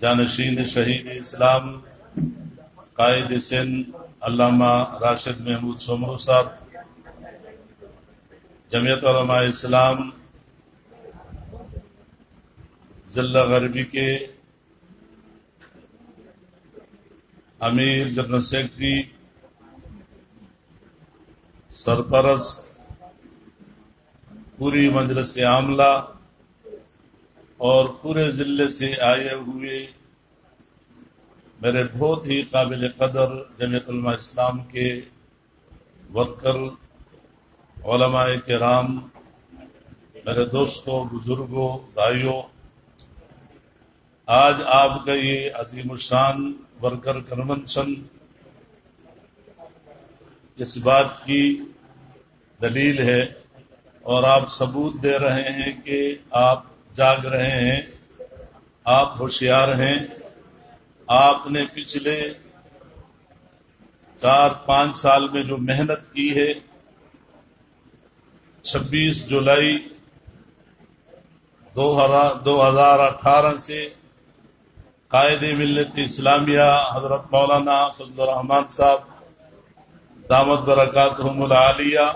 جانشین شہید اسلام قائد سندھ علامہ راشد محمود سومرو صاحب، جمعیت علماء اسلام ضلع غربی کے امیر جنرل سیکرٹری، سرپرست، پوری مجلس عاملہ اور پورے ضلع سے آئے ہوئے میرے بہت ہی قابل قدر جمعیت علماء اسلام کے ورکر، علماء کرام، میرے دوستوں، بزرگوں، بھائیوں، آج آپ کا یہ عظیم الشان ورکر کنونشن اس بات کی دلیل ہے اور آپ ثبوت دے رہے ہیں کہ آپ جاگ رہے ہیں، آپ ہوشیار ہیں۔ آپ نے پچھلے 4-5 سال میں جو محنت کی ہے، 26 جولائی 2018 سے قائد ملت اسلامیہ حضرت مولانا فضل الرحمان صاحب دامت برکاتہم العالیہ،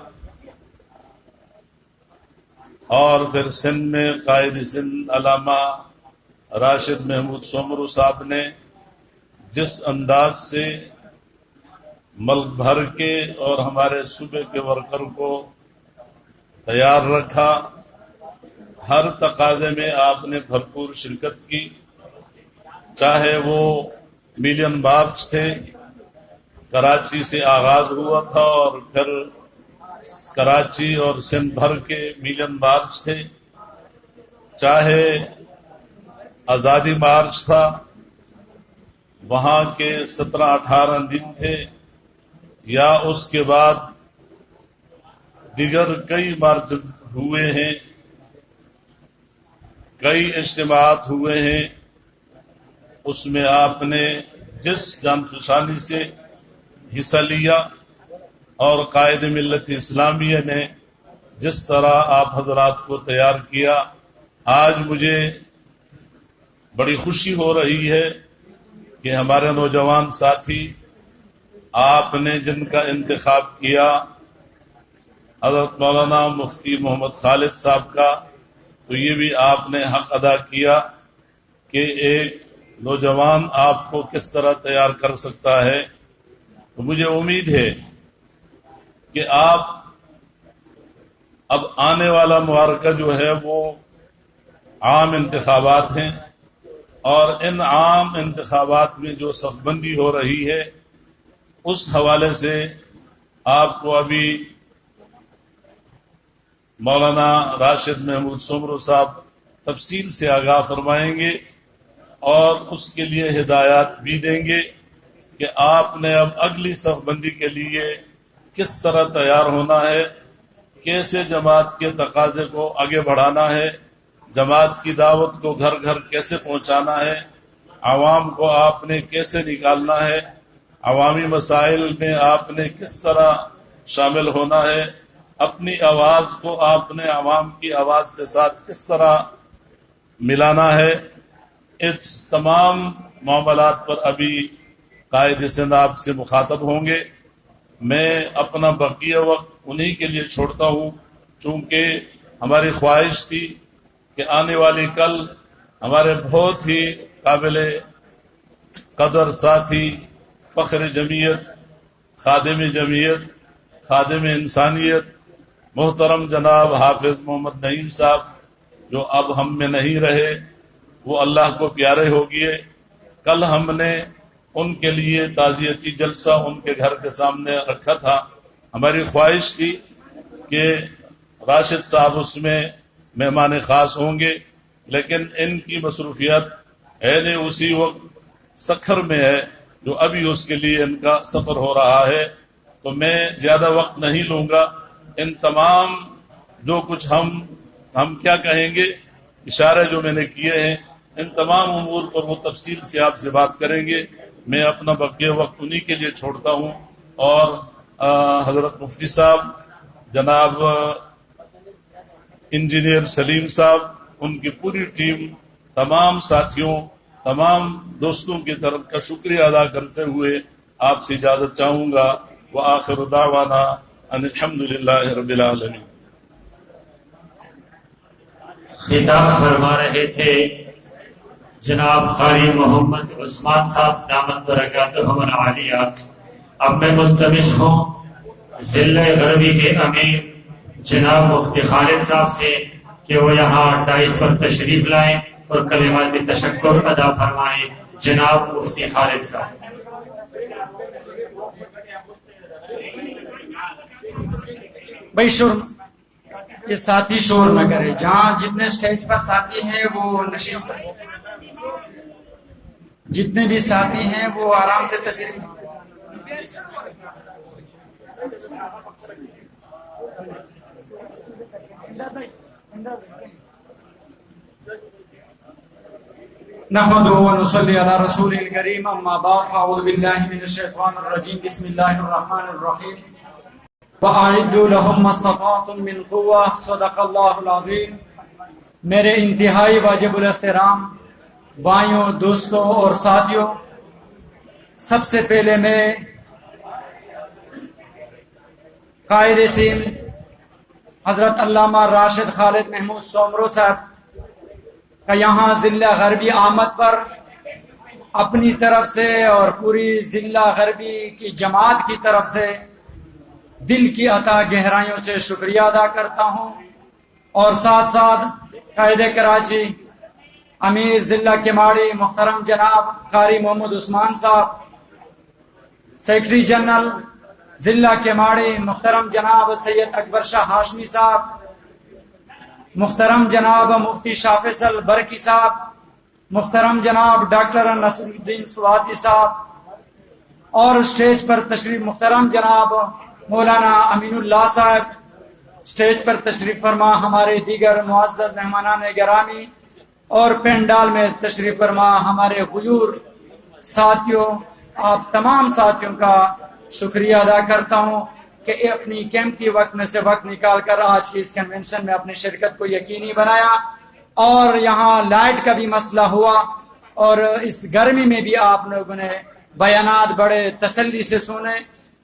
اور پھر سندھ میں قائد سندھ علامہ راشد محمود سومرو صاحب نے جس انداز سے ملک بھر کے اور ہمارے صوبے کے ورکر کو تیار رکھا، ہر تقاضے میں آپ نے بھرپور شرکت کی، چاہے وہ ملین مارچ تھے، کراچی سے آغاز ہوا تھا اور پھر کراچی اور سندھ بھر کے ملین مارچ تھے، چاہے آزادی مارچ تھا، وہاں کے 17-18 دن تھے، یا اس کے بعد دیگر کئی مارچ ہوئے ہیں، کئی اجتماعات ہوئے ہیں، اس میں آپ نے جس جانفشانی سے حصہ لیا اور قائد ملت اسلامیہ نے جس طرح آپ حضرات کو تیار کیا، آج مجھے بڑی خوشی ہو رہی ہے کہ ہمارے نوجوان ساتھی، آپ نے جن کا انتخاب کیا حضرت مولانا مفتی محمد خالد صاحب کا، تو یہ بھی آپ نے حق ادا کیا کہ ایک نوجوان آپ کو کس طرح تیار کر سکتا ہے۔ تو مجھے امید ہے کہ آپ اب آنے والا معرکہ جو ہے وہ عام انتخابات ہیں، اور ان عام انتخابات میں جو صف بندی ہو رہی ہے، اس حوالے سے آپ کو ابھی مولانا راشد محمود سومرو صاحب تفصیل سے آگاہ فرمائیں گے اور اس کے لیے ہدایات بھی دیں گے کہ آپ نے اب اگلی صف بندی کے لیے کس طرح تیار ہونا ہے، کیسے جماعت کے تقاضے کو آگے بڑھانا ہے، جماعت کی دعوت کو گھر گھر کیسے پہنچانا ہے، عوام کو آپ نے کیسے نکالنا ہے، عوامی مسائل میں آپ نے کس طرح شامل ہونا ہے، اپنی آواز کو آپ نے عوام کی آواز کے ساتھ کس طرح ملانا ہے۔ اس تمام معاملات پر ابھی قائد سندھ آپ سے مخاطب ہوں گے۔ میں اپنا بقیہ وقت انہی کے لیے چھوڑتا ہوں، چونکہ ہماری خواہش تھی کہ آنے والی کل ہمارے بہت ہی قابل قدر ساتھی، فخر جمعیت، خادم جمعیت، خادم انسانیت، محترم جناب حافظ محمد نعیم صاحب، جو اب ہم میں نہیں رہے، وہ اللہ کو پیارے ہو گئے، کل ہم نے ان کے لیے تعزیتی جلسہ ان کے گھر کے سامنے رکھا تھا۔ ہماری خواہش تھی کہ راشد صاحب اس میں مہمان خاص ہوں گے، لیکن ان کی مصروفیات اسی وقت سکھر میں ہے، جو ابھی اس کے لیے ان کا سفر ہو رہا ہے۔ تو میں زیادہ وقت نہیں لوں گا، ان تمام جو کچھ ہم کیا کہیں گے، اشارے جو میں نے کیے ہیں، ان تمام امور پر وہ تفصیل سے آپ سے بات کریں گے۔ میں اپنا بقیہ وقت انہی کے لیے چھوڑتا ہوں، اور حضرت مفتی صاحب، جناب انجینئر سلیم صاحب، ان کی پوری ٹیم تمام ساتھیوں تمام دوستوں کی طرف کا شکریہ ادا کرتے ہوئے آپ سے اجازت چاہوں گا وآخر دعوانا ان الحمدللہ رب العالمین۔ خطاب فرما رہے تھے جناب قاری محمد عثمان صاحب دامت برکاتہم العالیہ۔ اب میں ملتمس ہوں ضلع غربی کے امیر جناب مفتی خالد صاحب سے کہ وہ یہاں ڈائس پر تشریف لائیں اور کلمات تشکر ادا فرمائیں۔ جناب مفتی خالد صاحب۔ بھائی شور یہ ساتھی شور نہ کرے، جہاں جتنے سٹیج پر ساتھی ہیں وہ نشست، جتنے بھی ساتھی ہیں وہ آرام سے تشریف۔ نحمده ونصلي على رسول الكريم اما بعد فاعوذ بالله من الشيطان الرجيم بسم الله الرحمن الرحيم وأعدوا لهم ما استطعتم من قوة صدق الله العظيم۔ میرے انتہائی واجب الاحترام بھائیوں، دوستوں اور ساتھیوں، سب سے پہلے میں قائد سندھ حضرت علامہ راشد خالد محمود سومرو صاحب کا یہاں ضلع غربی آمد پر اپنی طرف سے اور پوری ضلع غربی کی جماعت کی طرف سے دل کی عطا گہرائیوں سے شکریہ ادا کرتا ہوں، اور ساتھ ساتھ قائد کراچی امیر ضلع کیماڑی محترم جناب قاری محمد عثمان صاحب، سیکرٹری جنرل ضلع کیماڑی محترم جناب سید اکبر شاہ ہاشمی صاحب، محترم جناب مفتی شاہ فیصل برکی صاحب، محترم جناب ڈاکٹر نصر الدین سواتی صاحب، اور اسٹیج پر تشریف محترم جناب مولانا امین اللہ صاحب، اسٹیج پر تشریف فرما ہمارے دیگر معزز مہمانان گرامی، اور پینڈال میں تشریف فرما ہمارے غیور ساتھیوں، آپ تمام ساتھیوں کا شکریہ ادا کرتا ہوں کہ اپنی قیمتی وقت میں سے وقت نکال کر آج کی اس کنونشن میں اپنی شرکت کو یقینی بنایا۔ اور یہاں لائٹ کا بھی مسئلہ ہوا، اور اس گرمی میں بھی آپ لوگوں نے بیانات بڑے تسلی سے سنے،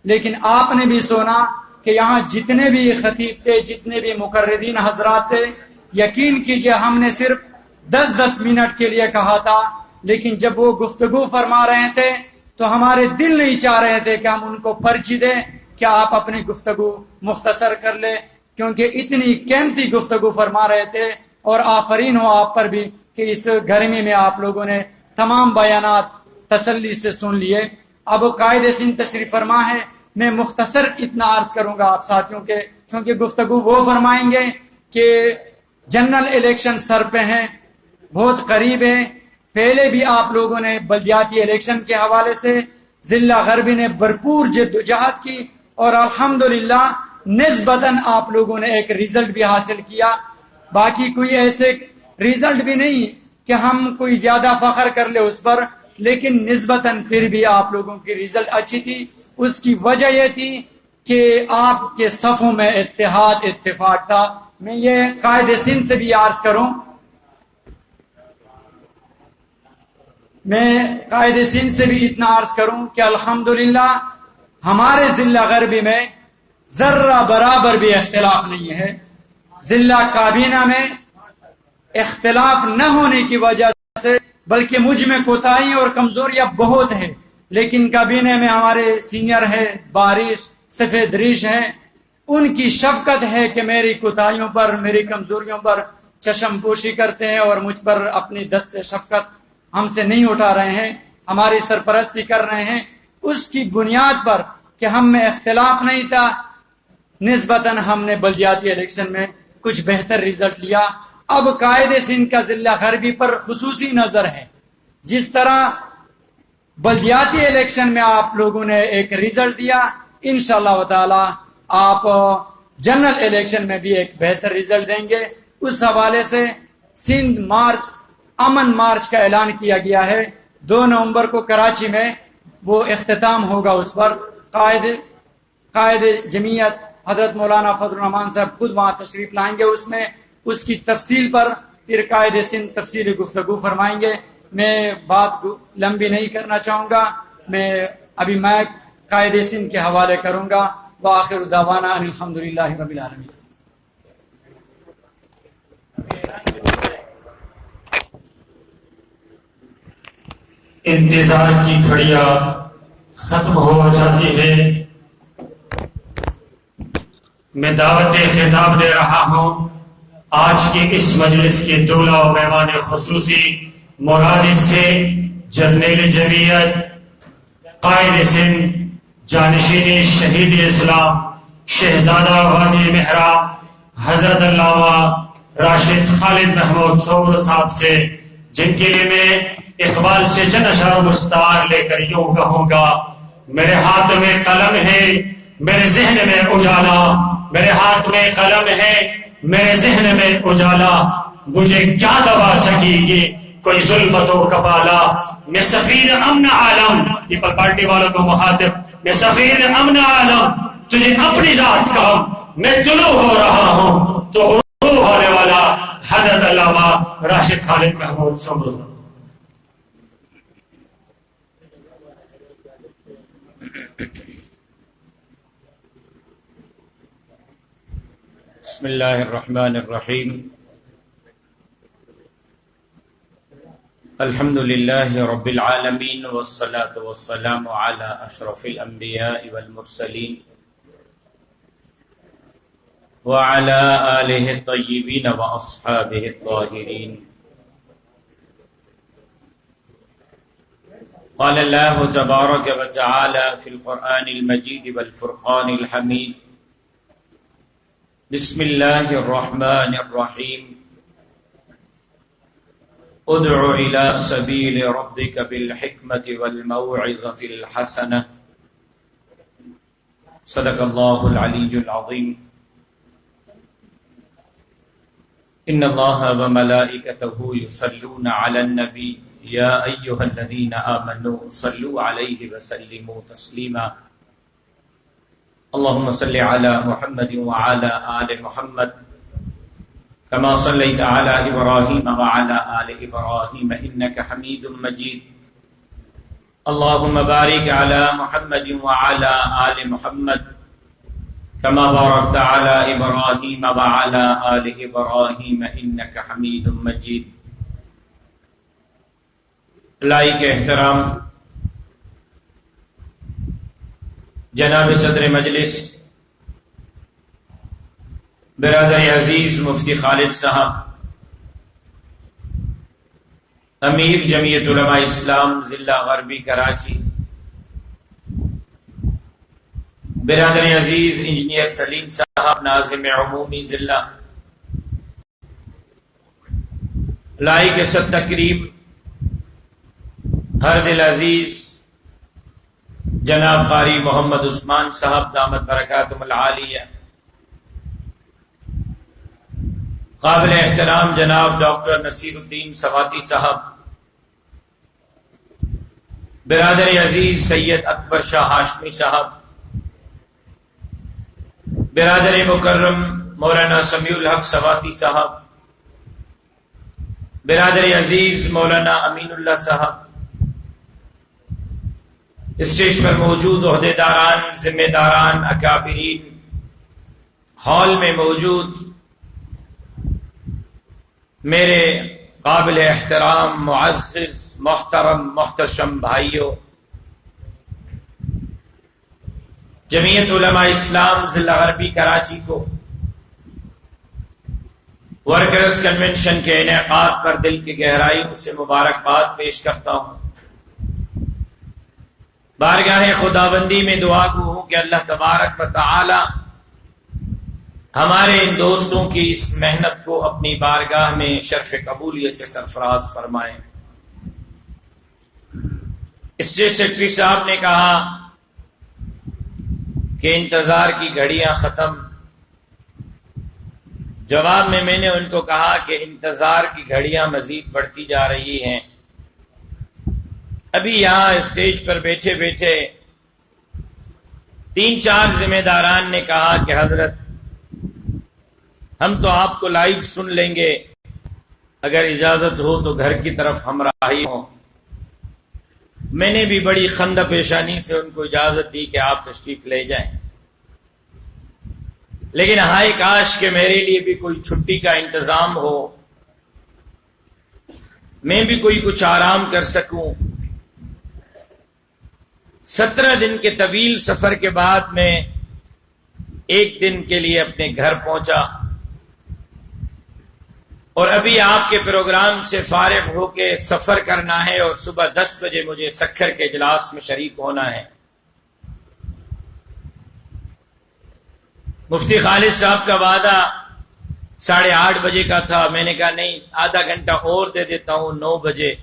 لیکن آپ نے بھی سنا کہ یہاں جتنے بھی خطیب تھے، جتنے بھی مقررین حضرات تھے، یقین کیجئے ہم نے صرف 10 منٹ کے لیے کہا تھا، لیکن جب وہ گفتگو فرما رہے تھے تو ہمارے دل نہیں چاہ رہے تھے کہ ہم ان کو پرچی دیں کہ آپ اپنی گفتگو مختصر کر لیں، کیونکہ اتنی قیمتی گفتگو فرما رہے تھے، اور آفرین ہو آپ پر بھی کہ اس گرمی میں آپ لوگوں نے تمام بیانات تسلی سے سن لیے۔ اب قائد سندھ تشریف فرما ہے، میں مختصر اتنا عرض کروں گا آپ ساتھیوں کے، کیونکہ گفتگو وہ فرمائیں گے کہ جنرل الیکشن سر پہ ہیں، بہت قریب ہیں۔ پہلے بھی آپ لوگوں نے بلدیاتی الیکشن کے حوالے سے ضلع غربی نے بھرپور جدوجہد کی، اور الحمدللہ نسبتاً آپ لوگوں نے ایک ریزلٹ بھی حاصل کیا۔ باقی کوئی ایسے ریزلٹ بھی نہیں کہ ہم کوئی زیادہ فخر کر لے اس پر، لیکن نسبتاً پھر بھی آپ لوگوں کی ریزلٹ اچھی تھی۔ اس کی وجہ یہ تھی کہ آپ کے صفوں میں اتحاد اتفاق تھا۔ میں یہ قائد سندھ سے بھی عرض کروں، میں قائد سندھ سے بھی اتنا عرض کروں کہ الحمدللہ ہمارے ضلع غربی میں ذرہ برابر بھی اختلاف نہیں ہے۔ ضلع کابینہ میں اختلاف نہ ہونے کی وجہ سے بلکہ مجھ میں کوتاہی اور کمزوریاں بہت ہیں، لیکن کابینہ میں ہمارے سینئر ہیں، بارش سفید ریش ہیں، ان کی شفقت ہے کہ میری کوتاہیوں پر، میری کمزوریوں پر چشم پوشی کرتے ہیں، اور مجھ پر اپنی دست شفقت ہم سے نہیں اٹھا رہے ہیں، ہماری سرپرستی کر رہے ہیں۔ اس کی بنیاد پر کہ ہم میں اختلاف نہیں تھا، نسبتاً ہم نے بلدیاتی الیکشن میں کچھ بہتر ریزلٹ لیا۔ اب قائد سندھ کا ضلع غربی پر خصوصی نظر ہے، جس طرح بلدیاتی الیکشن میں آپ لوگوں نے ایک ریزلٹ دیا، انشاءاللہ تعالی آپ جنرل الیکشن میں بھی ایک بہتر ریزلٹ دیں گے۔ اس حوالے سے سندھ مارچ، امن مارچ کا اعلان کیا گیا ہے، 2 نومبر کو کراچی میں وہ اختتام ہوگا۔ اس پر قائد جمعیت حضرت مولانا فضل الرحمان صاحب خود وہاں تشریف لائیں گے۔ اس میں اس کی تفصیل پر پھر قائد سندھ تفصیلی گفتگو فرمائیں گے. میں بات لمبی نہیں کرنا چاہوں گا. میں ابھی قائد سندھ کے حوالے کروں گا. وآخر دعوانا ان الحمدللہ رب العالمین. انتظار کی گھڑیاں ختم ہو جاتی ہے. میں دعوت خطاب دے رہا ہوں آج کے اس مجلس کے دولہ و مہمان خصوصی مراد سے جرنیل جمعیت قائد سندھ جانشین شہید اسلام شہزادہ وادی محراب حضرت علامہ راشد خالد محمود سومرو صاحب سے، جن کے لیے میں اقبال سے چند اشعار و مستعار لے کر یوں کہوں گا: میرے ہاتھ میں قلم ہے میرے ذہن میں اجالا، میرے ہاتھ میں قلم ہے میرے ذہن میں اجالا، مجھے کیا دبا سکی یہ کوئی زلفت و کپالا. میں سفیر امن عالم، پیپل پارٹی والوں کو مخاطب، میں سفیر امن عالم تجھے اپنی ذات کا میں طلوع ہو رہا ہوں تو غروب ہونے والا حضرت علامہ راشد خالد محمود سومرو. بسم اللہ الرحمن الرحیم. الحمد للہ رب العالمین والصلاة والسلام علی اشرف الانبیاء والمرسلین وعلى آلہ الطیبین واصحابہ الطاہرین. قال اللہ تبارک وتعالی فی القرآن المجید والفرقان الحمید. بسم اللہ الرحمن الرحیم. ادع الى سبیل ربک بالحکمت والموعظۃ الحسنہ. صدق اللہ العلی العظیم. ان اللہ وملائکتہ یصلون علی النبی یا ایھا الذین آمنوا صلوا علیہ وسلموا تسلیما. اللهم صل على محمد وعلى آل محمد كما صليت على إبراهيم وعلى آل إبراهيم إنك حميد مجيد. اللهم بارك على محمد وعلى آل محمد كما باركت على إبراهيم وعلى آل إبراهيم إنك حميد مجيد. لائق احترام جناب صدر مجلس برادر عزیز مفتی خالد صاحب، امیر جمعیت علماء اسلام ضلع غربی کراچی، برادر عزیز انجینئر سلیم صاحب ناظم عمومی ضلع، لائق صد تکریم ہر دل عزیز جناب قاری محمد عثمان صاحب دامت برکاتہم العالیہ، قابل احترام جناب ڈاکٹر نصیر الدین سواتی صاحب، برادر عزیز سید اکبر شاہ ہاشمی صاحب، برادر مکرم مولانا سمیع الحق سواتی صاحب، برادر عزیز مولانا امین اللہ صاحب، اسٹیج پر موجود عہدیداران، ذمہ داران، اکابرین، ہال میں موجود میرے قابل احترام معزز محترم محتشم بھائیوں، جمعیت علماء اسلام ضلع غربی کراچی کو ورکرز کنونشن کے انعقاد پر دل کی گہرائیوں سے مبارکباد پیش کرتا ہوں. بارگاہ خداوندی میں دعا گو ہوں کہ اللہ تبارک و تعالی ہمارے ان دوستوں کی اس محنت کو اپنی بارگاہ میں شرف قبولیت سے سرفراز فرمائیں. اسٹیٹ سیکرٹری صاحب نے کہا کہ انتظار کی گھڑیاں ختم. جواب میں نے ان کو کہا کہ انتظار کی گھڑیاں مزید بڑھتی جا رہی ہیں. ابھی یہاں اسٹیج پر بیٹھے بیٹھے 3-4 ذمہ داران نے کہا کہ حضرت ہم تو آپ کو لائیو سن لیں گے اگر اجازت ہو تو گھر کی طرف ہمراہی ہوں۔ میں نے بھی بڑی خندہ پیشانی سے ان کو اجازت دی کہ آپ تشریف لے جائیں، لیکن ہائے کاش کہ میرے لیے بھی کوئی چھٹی کا انتظام ہو، میں بھی کوئی کچھ آرام کر سکوں۔ 17 دن کے طویل سفر کے بعد میں ایک دن کے لیے اپنے گھر پہنچا، اور ابھی آپ کے پروگرام سے فارغ ہو کے سفر کرنا ہے اور صبح 10 بجے مجھے سکھر کے اجلاس میں شریک ہونا ہے۔ مفتی خالد صاحب کا وعدہ 8:30 بجے کا تھا، میں نے کہا نہیں آدھا گھنٹہ اور دے دیتا ہوں 9 بجے،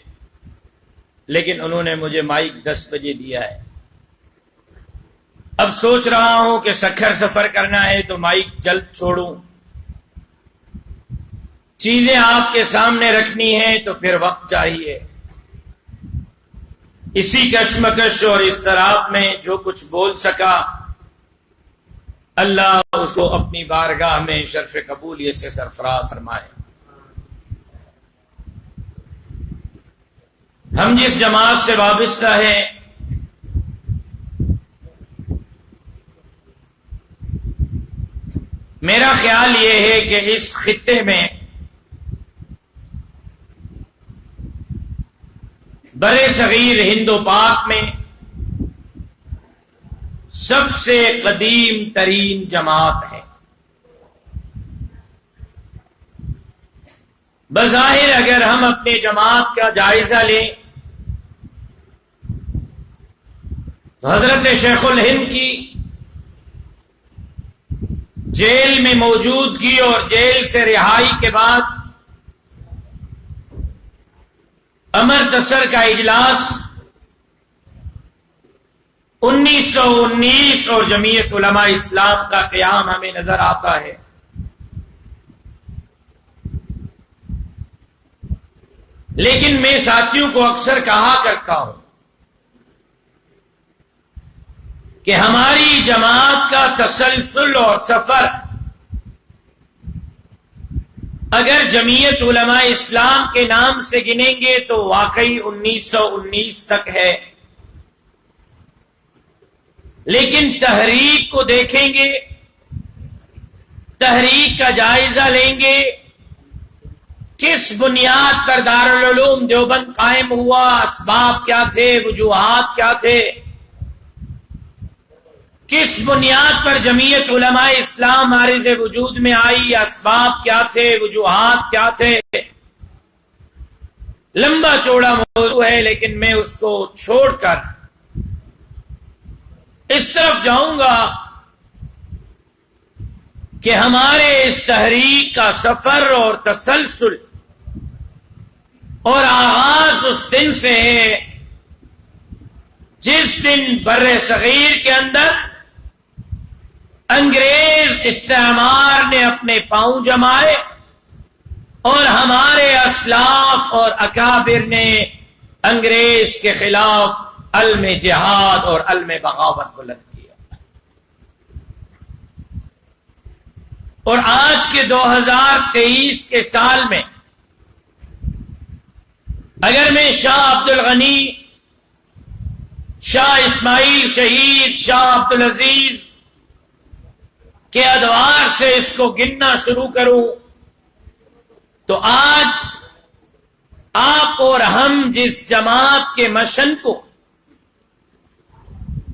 لیکن انہوں نے مجھے مائک 10 بجے دیا ہے۔ اب سوچ رہا ہوں کہ سکھر سفر کرنا ہے تو مائک جلد چھوڑوں، چیزیں آپ کے سامنے رکھنی ہے تو پھر وقت چاہیے۔ اسی کشمکش اور اضطراب میں جو کچھ بول سکا اللہ اس کو اپنی بارگاہ میں شرف قبولیت سے سرفراز فرمائے۔ ہم جس جماعت سے وابستہ ہیں میرا خیال یہ ہے کہ اس خطے میں برے صغیر ہند و پاک میں سب سے قدیم ترین جماعت ہے۔ بظاہر اگر ہم اپنے جماعت کا جائزہ لیں تو حضرت شیخ الہند کی جیل میں موجودگی اور جیل سے رہائی کے بعد امر تسر کا اجلاس 1919 اور جمعیت علماء اسلام کا قیام ہمیں نظر آتا ہے۔ لیکن میں ساتھیوں کو اکثر کہا کرتا ہوں کہ ہماری جماعت کا تسلسل اور سفر اگر جمعیت علماء اسلام کے نام سے گنیں گے تو واقعی 1919 تک ہے، لیکن تحریک کو دیکھیں گے، تحریک کا جائزہ لیں گے، کس بنیاد پر دارالعلوم دیوبند قائم ہوا، اسباب کیا تھے، وجوہات کیا تھے، کس بنیاد پر جمعیت علماء اسلام عارض وجود میں آئی، اسباب کیا تھے، وجوہات کیا تھے، لمبا چوڑا موضوع ہے، لیکن میں اس کو چھوڑ کر اس طرف جاؤں گا کہ ہمارے اس تحریک کا سفر اور تسلسل اور آغاز اس دن سے ہے جس دن بر صغیر کے اندر انگریز استعمار نے اپنے پاؤں جمائے اور ہمارے اسلاف اور اکابر نے انگریز کے خلاف علم جہاد اور علم بغاوت بلند کیا۔ اور آج کے 2023 کے سال میں اگر میں شاہ عبد الغنی، شاہ اسماعیل شہید، شاہ عبد العزیز کے ادوار سے اس کو گننا شروع کروں تو آج آپ اور ہم جس جماعت کے مشن کو،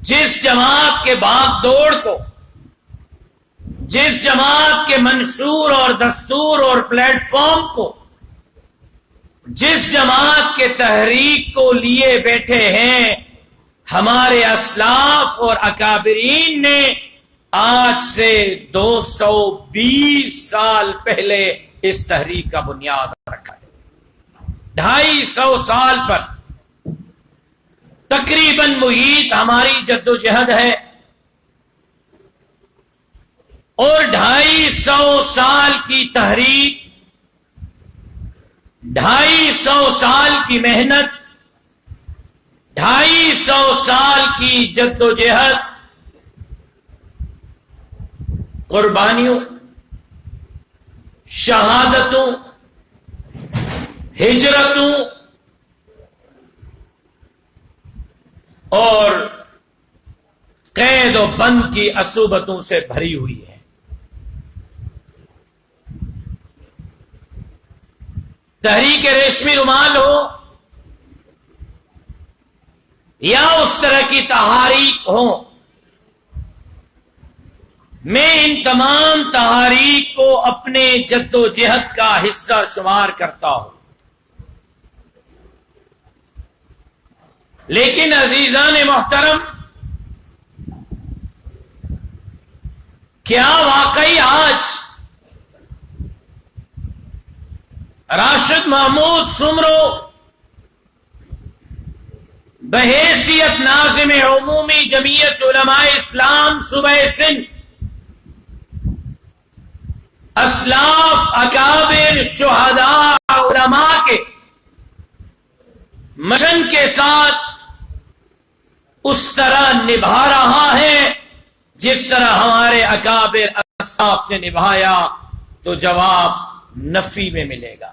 جس جماعت کے بھاگ دوڑ کو، جس جماعت کے منشور اور دستور اور پلیٹ فارم کو، جس جماعت کے تحریک کو لیے بیٹھے ہیں ہمارے اسلاف اور اکابرین نے آج سے 220 سال پہلے اس تحریک کا بنیاد رکھا ہے۔ 250 سال پر تقریباً محیط ہماری جدوجہد ہے، اور 250 سال کی تحریک، 250 سال کی محنت، 250 سال کی جدوجہد، قربانیوں، شہادتوں، ہجرتوں اور قید و بند کی عصوبتوں سے بھری ہوئی ہے. تحریک ریشمی رومال ہو یا اس طرح کی تحاریک ہو، میں ان تمام تحاریک کو اپنے جد و جہد کا حصہ شمار کرتا ہوں. لیکن عزیزان محترم، کیا واقعی آج راشد محمود سمرو بحیثیت ناظم عمومی جمعیت علماء اسلام صوبہ سندھ اسلاف اکابر شہداء علماء کے مشن کے ساتھ اس طرح نبھا رہا ہے جس طرح ہمارے اکابر اسلاف نے نبھایا؟ تو جواب نفی میں ملے گا.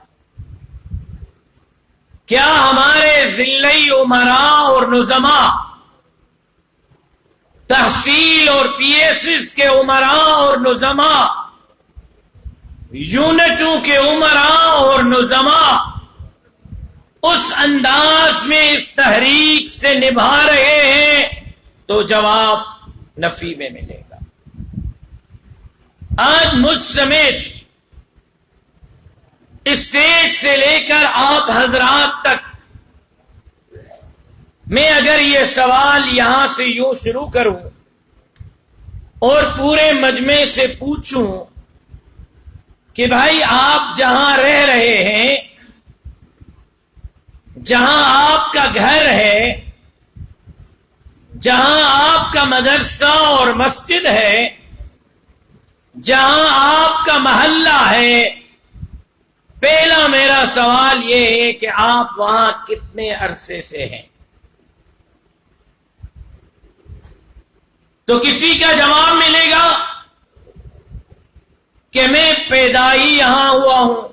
کیا ہمارے ضلعی امراء اور نظماء، تحصیل اور پی ایس ایس کے امراء اور نظماء، یونٹوں کے امراء اور نظماء اس انداز میں اس تحریک سے نبھا رہے ہیں؟ تو جواب نفی میں ملے گا. آج مجھ سمیت اسٹیج سے لے کر آپ حضرات تک میں اگر یہ سوال یہاں سے یوں شروع کروں اور پورے مجمع سے پوچھوں کہ بھائی آپ جہاں رہ رہے ہیں، جہاں آپ کا گھر ہے، جہاں آپ کا مدرسہ اور مسجد ہے، جہاں آپ کا محلہ ہے، پہلا میرا سوال یہ ہے کہ آپ وہاں کتنے عرصے سے ہیں؟ تو کسی کا جواب ملے گا کہ میں پیدائی یہاں ہوا ہوں.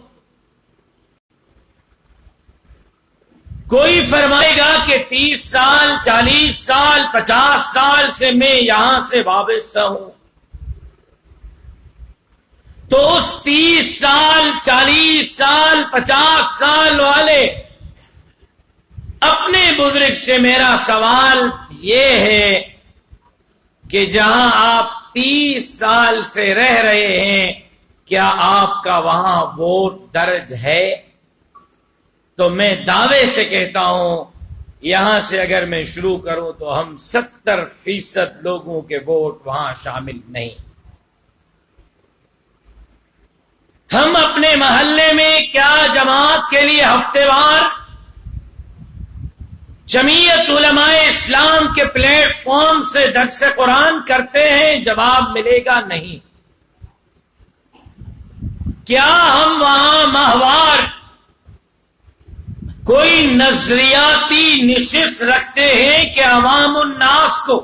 کوئی فرمائے گا کہ 30 سال 40 سال 50 سال سے میں یہاں سے وابستہ ہوں. تو اس 30 سال 40 سال 50 سال والے اپنے بزرگ سے میرا سوال یہ ہے کہ جہاں آپ 30 سال سے رہ رہے ہیں، کیا آپ کا وہاں ووٹ درج ہے؟ تو میں دعوے سے کہتا ہوں، یہاں سے اگر میں شروع کروں تو ہم 70% لوگوں کے ووٹ وہاں شامل نہیں. ہم اپنے محلے میں کیا جماعت کے لیے ہفتے وار جمعیت علماء اسلام کے پلیٹ فارم سے درس قرآن کرتے ہیں؟ جواب ملے گا نہیں. کیا ہم وہاں ماہوار کوئی نظریاتی نشست رکھتے ہیں کہ عوام الناس کو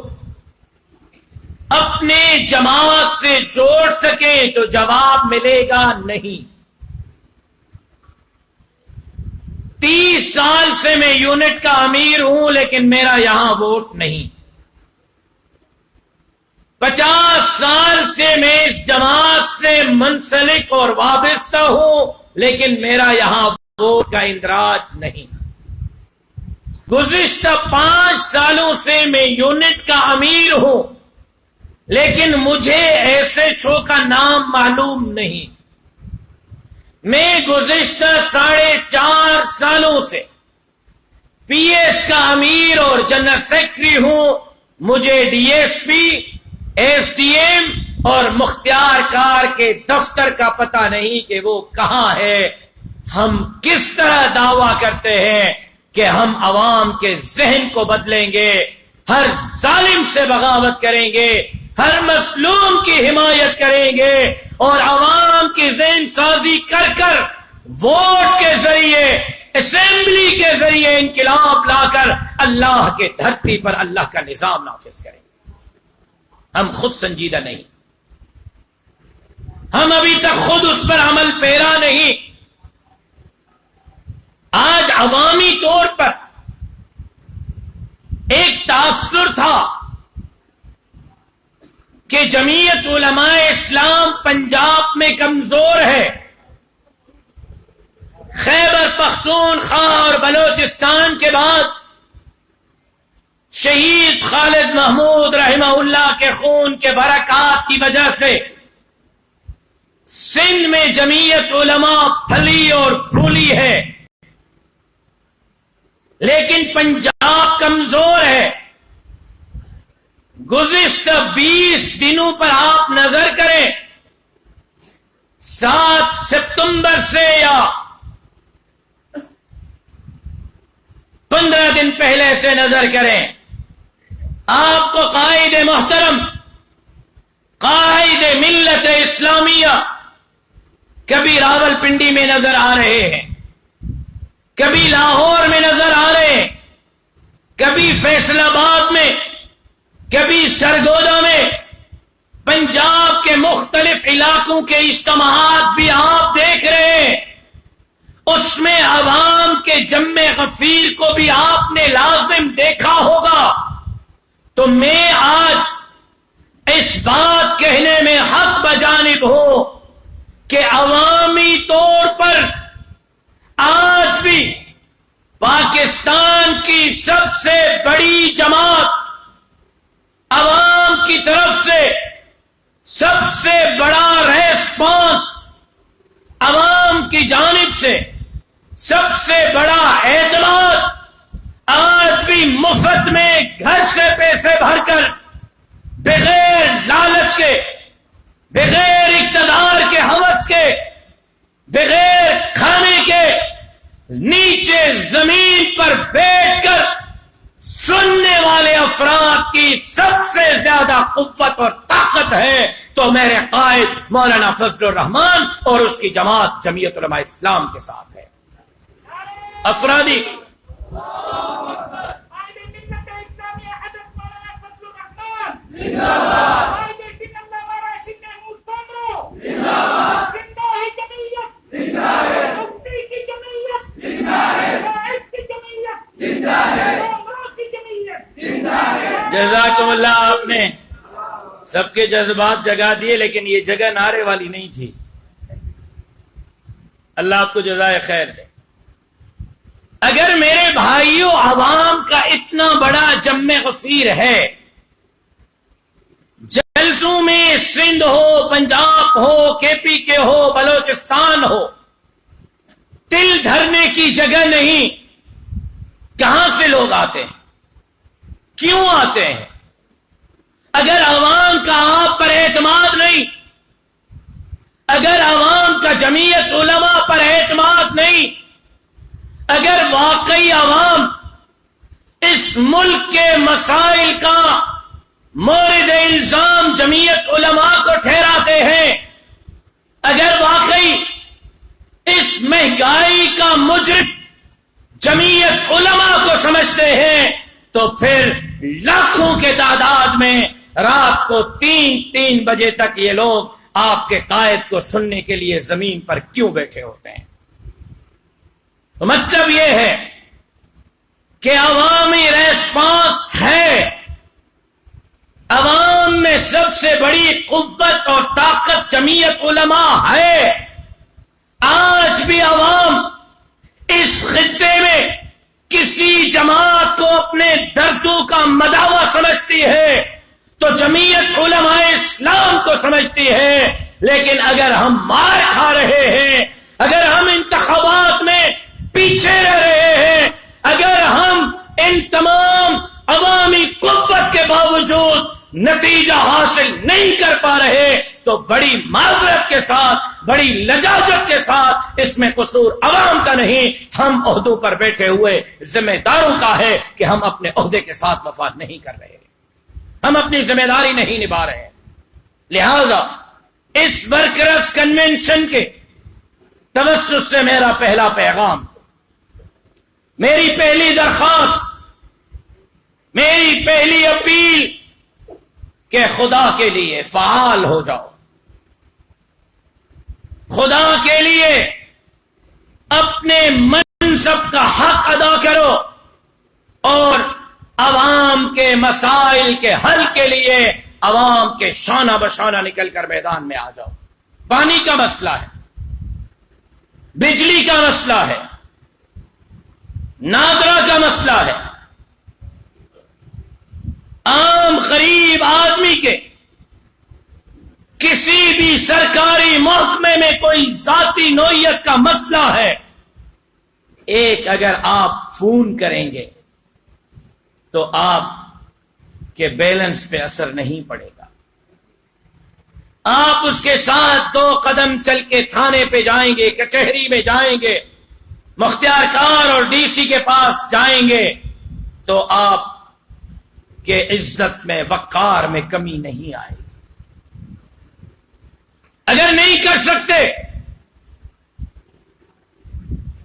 اپنے جماعت سے جوڑ سکیں؟ تو جواب ملے گا نہیں. 30 سال سے میں یونٹ کا امیر ہوں لیکن میرا یہاں ووٹ نہیں. 50 سال سے میں اس جماعت سے منسلک اور وابستہ ہوں لیکن میرا یہاں ووٹ کا اندراج نہیں. گزشتہ 5 سالوں سے میں یونٹ کا امیر ہوں لیکن مجھے ایسے چھو کا نام معلوم نہیں. میں گزشتہ 4.5 سالوں سے پی ایس کا امیر اور جنرل سیکرٹری ہوں. مجھے D S P, S D M اور مختار کار کے دفتر کا پتہ نہیں کہ وہ کہاں ہے. ہم کس طرح دعویٰ کرتے ہیں کہ ہم عوام کے ذہن کو بدلیں گے، ہر ظالم سے بغاوت کریں گے، ہر مظلوم کی حمایت کریں گے اور عوام کی ذہن سازی کر کر ووٹ کے ذریعے، اسمبلی کے ذریعے انقلاب لا کر اللہ کے دھرتی پر اللہ کا نظام نافذ کریں گے. ہم خود سنجیدہ نہیں، ہم ابھی تک خود اس پر عمل پیرا نہیں. آج عوامی طور پر ایک تاثر تھا کہ جمعیت علماء اسلام پنجاب میں کمزور ہے، خیبر پختونخوا اور بلوچستان کے بعد شہید خالد محمود رحمہ اللہ کے خون کے برکات کی وجہ سے سندھ میں جمعیت علماء پھلی اور پھولی ہے، لیکن پنجاب کمزور ہے۔ گزشتہ 20 دنوں پر آپ نظر کریں، 7 ستمبر سے یا 15 دن پہلے سے نظر کریں، آپ کو قائد محترم، قائد ملت اسلامیہ کبھی راول پنڈی میں نظر آ رہے ہیں، کبھی لاہور میں نظر آ رہے ہیں، کبھی فیصل آباد میں، کبھی سرگودا میں، پنجاب کے مختلف علاقوں کے اجتماعات بھی آپ دیکھ رہے ہیں، اس میں عوام کے جمع غفیر کو بھی آپ نے لازم دیکھا ہوگا۔ تو میں آج اس بات کہنے میں حق بجانب ہوں کہ عوامی طور پر آج بھی پاکستان کی سب سے بڑی جماعت، عوام کی طرف سے سب سے بڑا ریسپانس، عوام کی جانب سے سب سے بڑا اعتماد آج بھی مفت میں گھر سے پیسے بھر کر، بغیر لالچ کے، بغیر اقتدار کے ہوس کے، بغیر کھانے کے، نیچے زمین پر بیٹھ کر سننے والے افراد کی سب سے زیادہ قوت اور طاقت ہے تو میرے قائد مولانا فضل الرحمان اور اس کی جماعت جمعیت علماء اسلام کے ساتھ ہے۔ افرادی جزاکم اللہ، آپ نے سب کے جذبات جگا دیے، لیکن یہ جگہ نعرے والی نہیں تھی۔ اللہ آپ کو جزائے خیر دے۔ اگر میرے بھائیوں عوام کا اتنا بڑا جمع غفیر ہے، جلسوں میں سندھ ہو، پنجاب ہو، کے پی کے ہو، بلوچستان ہو، تل دھرنے کی جگہ نہیں، کہاں سے لوگ آتے ہیں؟ کیوں آتے ہیں؟ اگر عوام کا آپ پر اعتماد نہیں، اگر عوام کا جمعیت علماء پر اعتماد نہیں، اگر واقعی عوام اس ملک کے مسائل کا مورد الزام جمعیت علماء کو ٹھہراتے ہیں، اگر واقعی اس مہنگائی کا مجرم جمعیت علماء کو سمجھتے ہیں، تو پھر لاکھوں کے تعداد میں رات کو 3 بجے تک یہ لوگ آپ کے قائد کو سننے کے لیے زمین پر کیوں بیٹھے ہوتے ہیں؟ تو مطلب یہ ہے کہ عوامی ریسپانس ہے، عوام میں سب سے بڑی قوت اور طاقت جمعیت علماء ہے۔ آج بھی عوام اس خطے میں کسی جماعت کو اپنے دردوں کا مداوا سمجھتی ہے تو جمعیت علماء اسلام کو سمجھتی ہے، لیکن اگر ہم مار کھا رہے ہیں، اگر ہم انتخابات میں پیچھے رہ رہے ہیں، اگر ہم ان تمام عوامی قوت کے باوجود نتیجہ حاصل نہیں کر پا رہے تو بڑی معذرت کے ساتھ، بڑی لجاجت کے ساتھ اس میں قصور عوام کا نہیں، ہم عہدوں پر بیٹھے ہوئے ذمہ داروں کا ہے کہ ہم اپنے عہدے کے ساتھ وفا نہیں کر رہے، ہم اپنی ذمہ داری نہیں نبھا رہے۔ لہذا اس برکرس کنونشن کے توسط سے میرا پہلا پیغام، میری پہلی درخواست، میری پہلی اپیل کہ خدا کے لیے فعال ہو جاؤ، خدا کے لیے اپنے من منصب کا حق ادا کرو اور عوام کے مسائل کے حل کے لیے عوام کے شانہ بشانہ نکل کر میدان میں آ جاؤ۔ پانی کا مسئلہ ہے، بجلی کا مسئلہ ہے، نادرا کا مسئلہ ہے، عام غریب آدمی کے کسی بھی سرکاری محکمے میں کوئی ذاتی نوعیت کا مسئلہ ہے، ایک اگر آپ فون کریں گے تو آپ کے بیلنس پہ اثر نہیں پڑے گا۔ آپ اس کے ساتھ 2 قدم چل کے تھانے پہ جائیں گے، کچہری میں جائیں گے، مختار کار اور ڈی سی کے پاس جائیں گے تو آپ کے عزت میں وقار میں کمی نہیں آئے گی۔ اگر نہیں کر سکتے،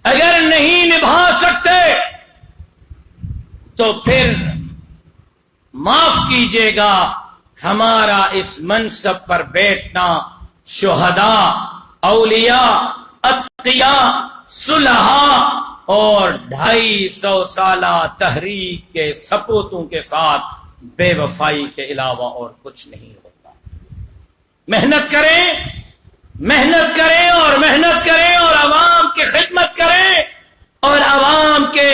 اگر نہیں نبھا سکتے تو پھر معاف کیجیے گا، ہمارا اس منصب پر بیٹھنا شہداء، اولیاء، اتقیاء، صلحاء اور 250 سالہ تحریک کے سپوتوں کے ساتھ بے وفائی کے علاوہ اور کچھ نہیں ہوتا۔ محنت کریں، محنت کریں اور محنت کریں اور عوام کی خدمت کریں اور عوام کے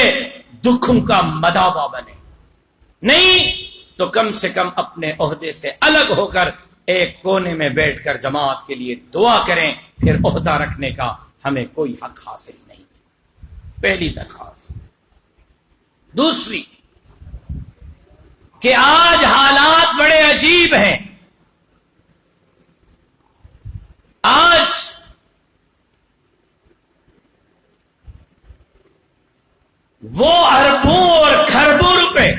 دکھوں کا مداوا بنے، نہیں تو کم سے کم اپنے عہدے سے الگ ہو کر ایک کونے میں بیٹھ کر جماعت کے لیے دعا کریں، پھر عہدہ رکھنے کا ہمیں کوئی حق حاصل نہیں۔ پہلی درخواست۔ دوسری کہ آج حالات بڑے عجیب ہیں۔ آج وہ اربوں اور کھربوں روپے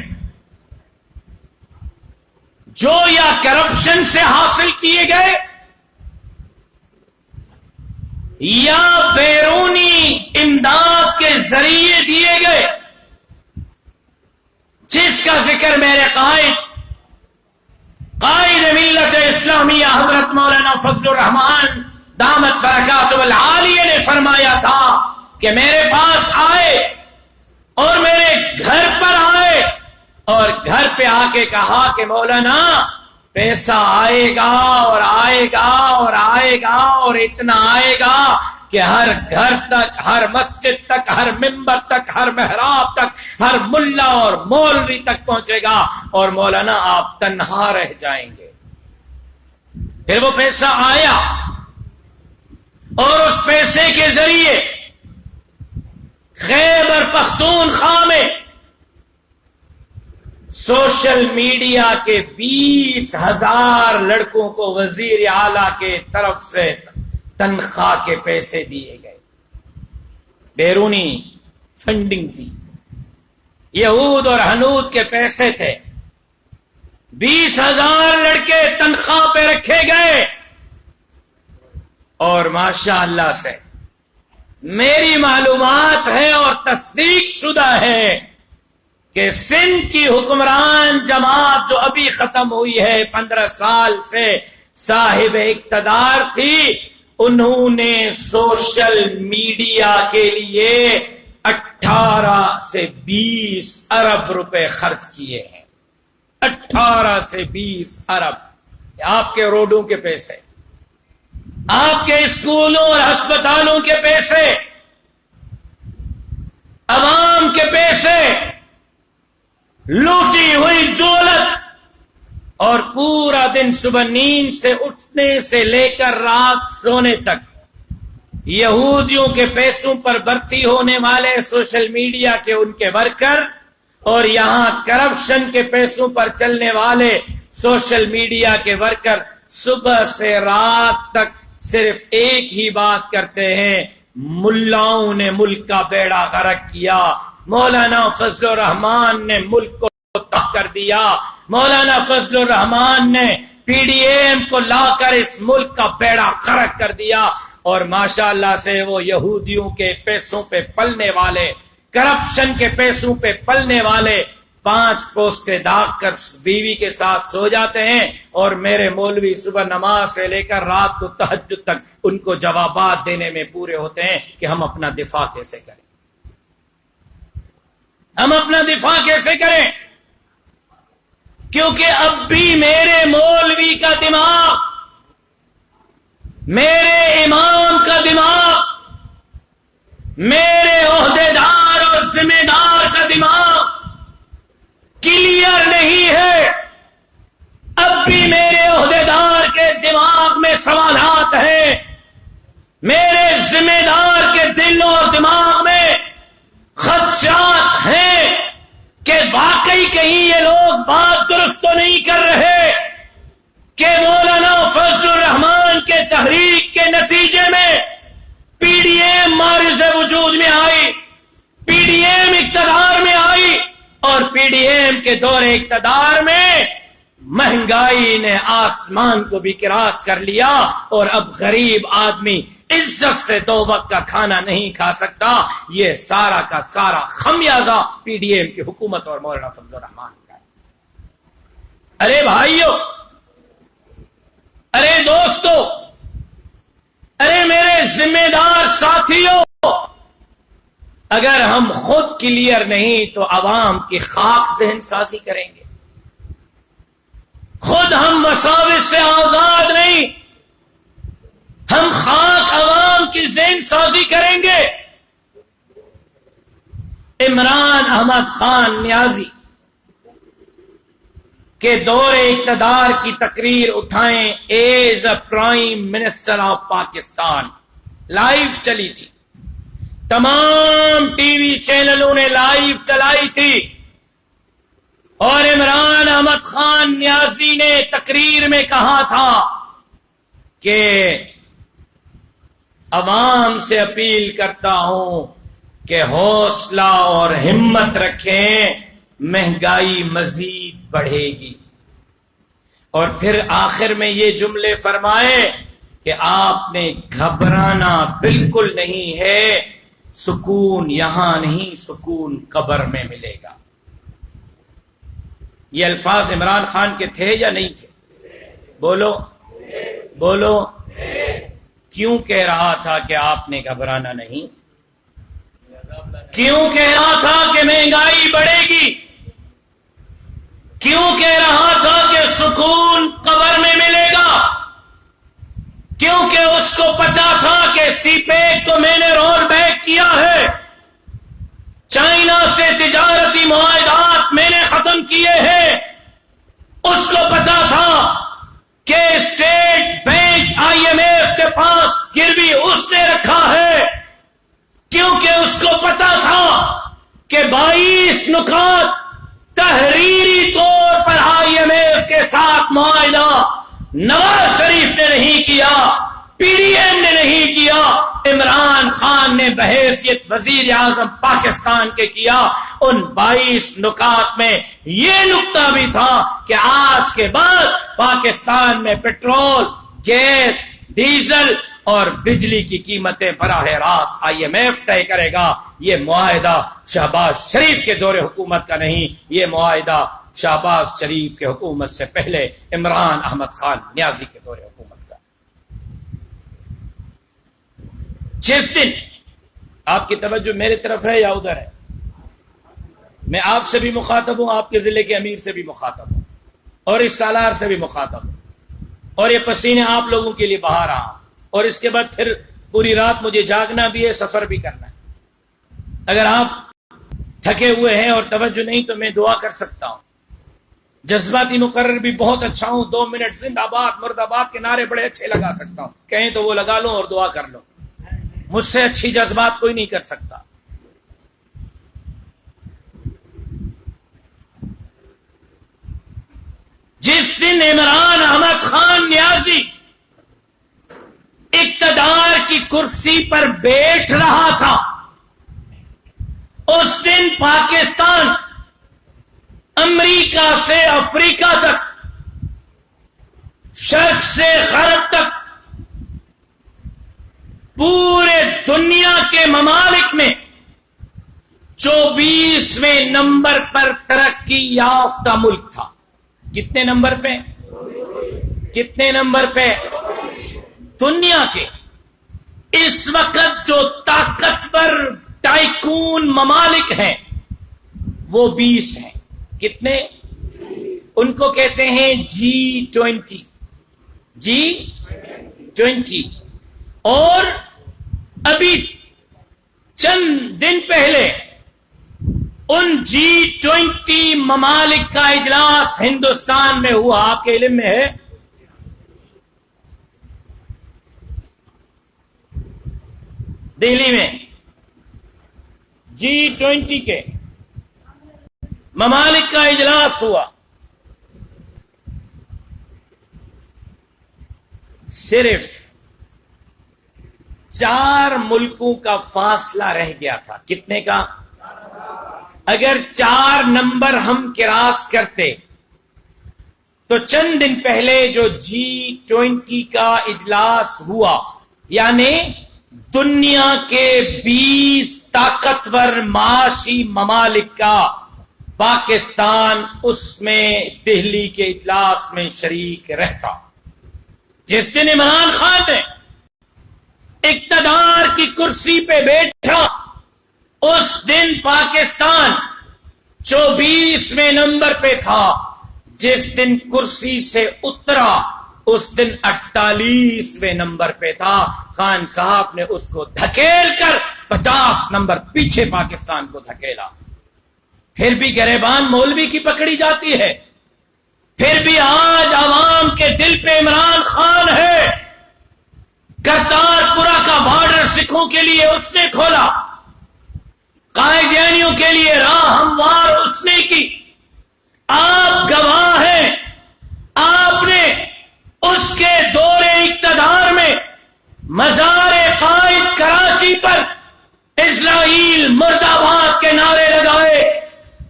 جو یا کرپشن سے حاصل کیے گئے یا بیرونی امداد کے ذریعے دیے گئے، جس کا ذکر میرے قائد ملت اسلامیہ حضرت مولانا فضل الرحمان دامت برکاتہ العالیہ نے فرمایا تھا کہ میرے پاس آئے اور میرے گھر پر آئے اور گھر پہ آ کے کہا کہ مولانا پیسہ آئے گا اور آئے گا اور آئے گا اور اتنا آئے گا کہ ہر گھر تک، ہر مسجد تک، ہر ممبر تک، ہر محراب تک، ہر ملا اور مولوی تک پہنچے گا اور مولانا آپ تنہا رہ جائیں گے۔ پھر وہ پیسہ آیا اور اس پیسے کے ذریعے خیبر پختونخوا میں سوشل میڈیا کے 20,000 لڑکوں کو وزیر اعلی کے طرف سے تنخواہ کے پیسے دیے گئے۔ بیرونی فنڈنگ تھی، یہود اور ہنود کے پیسے تھے۔ 20,000 لڑکے تنخواہ پہ رکھے گئے اور ماشاء اللہ سے میری معلومات ہے اور تصدیق شدہ ہے کہ سندھ کی حکمران جماعت جو ابھی ختم ہوئی ہے 15 سال سے صاحب اقتدار تھی، انہوں نے سوشل میڈیا کے لیے 18 سے 20 ارب روپے خرچ کیے ہیں۔ 18 سے 20 ارب آپ کے روڈوں کے پیسے، آپ کے اسکولوں اور ہسپتالوں کے پیسے، عوام کے پیسے، لوٹی ہوئی دولت، اور پورا دن صبح نیند سے اٹھنے سے لے کر رات سونے تک یہودیوں کے پیسوں پر بھرتی ہونے والے سوشل میڈیا کے ان کے ورکر اور یہاں کرپشن کے پیسوں پر چلنے والے سوشل میڈیا کے ورکر صبح سے رات تک صرف ایک ہی بات کرتے ہیں، ملاؤں نے ملک کا بیڑا غرق کیا، مولانا فضل الرحمان نے ملک کو تباہ کر دیا، مولانا فضل الرحمان نے پی ڈی ایم کو لا کر اس ملک کا بیڑا غرق کر دیا۔ اور ماشاءاللہ سے وہ یہودیوں کے پیسوں پہ پلنے والے، کرپشن کے پیسوں پہ پلنے والے 5 پوسٹیں داغ کر بیوی کے ساتھ سو جاتے ہیں، اور میرے مولوی صبح نماز سے لے کر رات کو تہجد تک ان کو جوابات دینے میں پورے ہوتے ہیں کہ ہم اپنا دفاع کیسے کریں۔ ہم اپنا دفاع کیسے کریں؟ کیونکہ اب بھی میرے مولوی کا دماغ، میرے امام کا دماغ، میرے عہدیدار اور ذمہ دار کا دماغ کلیئر نہیں ہے۔ اب بھی میرے عہدیدار کے دماغ میں سوالات ہیں، میرے ذمہ دار کے دل اور دماغ میں خدشات ہیں کہ واقعی کہیں یہ لوگ بات درست تو نہیں کر رہے کہ مولانا فضل الرحمان کے تحریک کے نتیجے میں پی ڈی ایم معرض وجود میں آئی، پی ڈی ایم اقتدار میں آئی، اور پی ڈی ایم کے دور اقتدار میں مہنگائی نے آسمان کو بھی کراس کر لیا، اور اب غریب آدمی عزت سے 2 وقت کا کھانا نہیں کھا سکتا۔ یہ سارا کا سارا خمیازہ پی ڈی ایم کی حکومت اور مولانا فضل الرحمان کا ہے۔ ارے بھائیو، ارے دوستو، ارے میرے ذمہ دار ساتھیوں، اگر ہم خود کلیئر نہیں تو عوام کی خاک ذہن سازی کریں گے۔ خود ہم وساوس سے آزاد نہیں، ہم خاک عوام کی ذہن سازی کریں گے۔ عمران احمد خان نیازی کے دور اقتدار کی تقریر اٹھائیں as a prime minister of Pakistan, live چلی تھی، تمام ٹی وی چینلوں نے لائیو چلائی تھی، اور عمران احمد خان نیازی نے تقریر میں کہا تھا کہ عوام سے اپیل کرتا ہوں کہ حوصلہ اور ہمت رکھیں، مہنگائی مزید بڑھے گی۔ اور پھر آخر میں یہ جملے فرمائے کہ آپ نے گھبرانا بالکل نہیں ہے، سکون یہاں نہیں، سکون قبر میں ملے گا۔ یہ الفاظ عمران خان کے تھے یا نہیں تھے؟ بولو بولو، کیوں کہہ رہا تھا کہ آپ نے گھبرانا نہیں؟ کیوں کہہ رہا تھا کہ مہنگائی بڑھے گی؟ کیوں کہہ رہا تھا کہ سکون قبر میں ملے گا؟ کیونکہ اس کو پتا تھا کہ سی پیک تو میں نے رول بیک کیا ہے، چائنا سے تجارتی معاہدات میں نے ختم کیے ہیں۔ اس کو پتا تھا کہ State Bank I M F کے پاس گروی اس نے رکھا ہے، کیونکہ اس کو پتا تھا کہ 22 نکات تحریری طور پر آئی ایم ایف کے ساتھ معاہدہ نواز شریف نے نہیں کیا، پی ڈی ایم نے نہیں کیا، عمران خان نے بحیثیت وزیر اعظم پاکستان کے کیا۔ ان 22 نکات میں یہ نکتہ بھی تھا کہ آج کے بعد پاکستان میں پٹرول، گیس، ڈیزل اور بجلی کی قیمتیں براہ راست آئی ایم ایف طے کرے گا۔ یہ معاہدہ شہباز شریف کے دور حکومت کا نہیں، یہ معاہدہ شہباز شریف کے حکومت سے پہلے عمران احمد خان نیازی کے دور حکومت کا۔ جس دن آپ کی توجہ میری طرف ہے یا ادھر ہے؟ میں آپ سے بھی مخاطب ہوں، آپ کے ضلع کے امیر سے بھی مخاطب ہوں، اور اس سالار سے بھی مخاطب ہوں، اور یہ پسینے آپ لوگوں کے لیے بہا رہا ہوں، اور اس کے بعد پھر پوری رات مجھے جاگنا بھی ہے، سفر بھی کرنا ہے۔ اگر آپ تھکے ہوئے ہیں اور توجہ نہیں تو میں دعا کر سکتا ہوں۔ جذباتی مقرر بھی بہت اچھا ہوں، 2 منٹ زندہ آباد مرد آباد کے نعرے بڑے اچھے لگا سکتا ہوں، کہیں تو وہ لگا لو اور دعا کر لو، مجھ سے اچھی جذبات کوئی نہیں کر سکتا۔ جس دن عمران احمد خان نیازی اقتدار کی کرسی پر بیٹھ رہا تھا، اس دن پاکستان امریکہ سے افریقہ تک، شرق سے غرب تک، پورے دنیا کے ممالک میں 24ویں نمبر پر ترقی یافتہ ملک تھا۔ کتنے نمبر پہ؟ کتنے نمبر پہ؟ دنیا کے اس وقت جو طاقتور ٹائکون ممالک ہیں وہ 20 ہیں. کتنے؟ ان کو کہتے ہیں G20. G20. اور ابھی چند دن پہلے ان G20 ممالک کا اجلاس ہندوستان میں ہوا. آپ کے علم میں ہے؟ دہلی میں G20 کے ممالک کا اجلاس ہوا. صرف 4 ملکوں کا فاصلہ رہ گیا تھا. کتنے کا؟ اگر 4 نمبر ہم کراس کرتے تو چند دن پہلے جو G20 کا اجلاس ہوا، یعنی دنیا کے 20 طاقتور معاشی ممالک کا پاکستان اس میں دہلی کے اجلاس میں شریک رہتا. جس دن عمران خان نے اقتدار کی کرسی پہ بیٹھا، اس دن پاکستان 24ویں نمبر پہ تھا. جس دن کرسی سے اترا اس دن 48ویں نمبر پہ تھا. خان صاحب نے اس کو دھکیل کر 50 نمبر پیچھے پاکستان کو دھکیلا. پھر بھی گریبان مولوی کی پکڑی جاتی ہے. پھر بھی آج عوام کے دل پہ عمران خان ہے. کرتارپورہ کا بارڈر سکھوں کے لیے اس نے کھولا، قائدیانیوں کے لیے راہ ہموار اس نے کی. آپ گواہ ہیں. آپ نے اس کے دور اقتدار میں مزار قائد کراچی پر اسرائیل مرد آباد کے نعرے لگائے.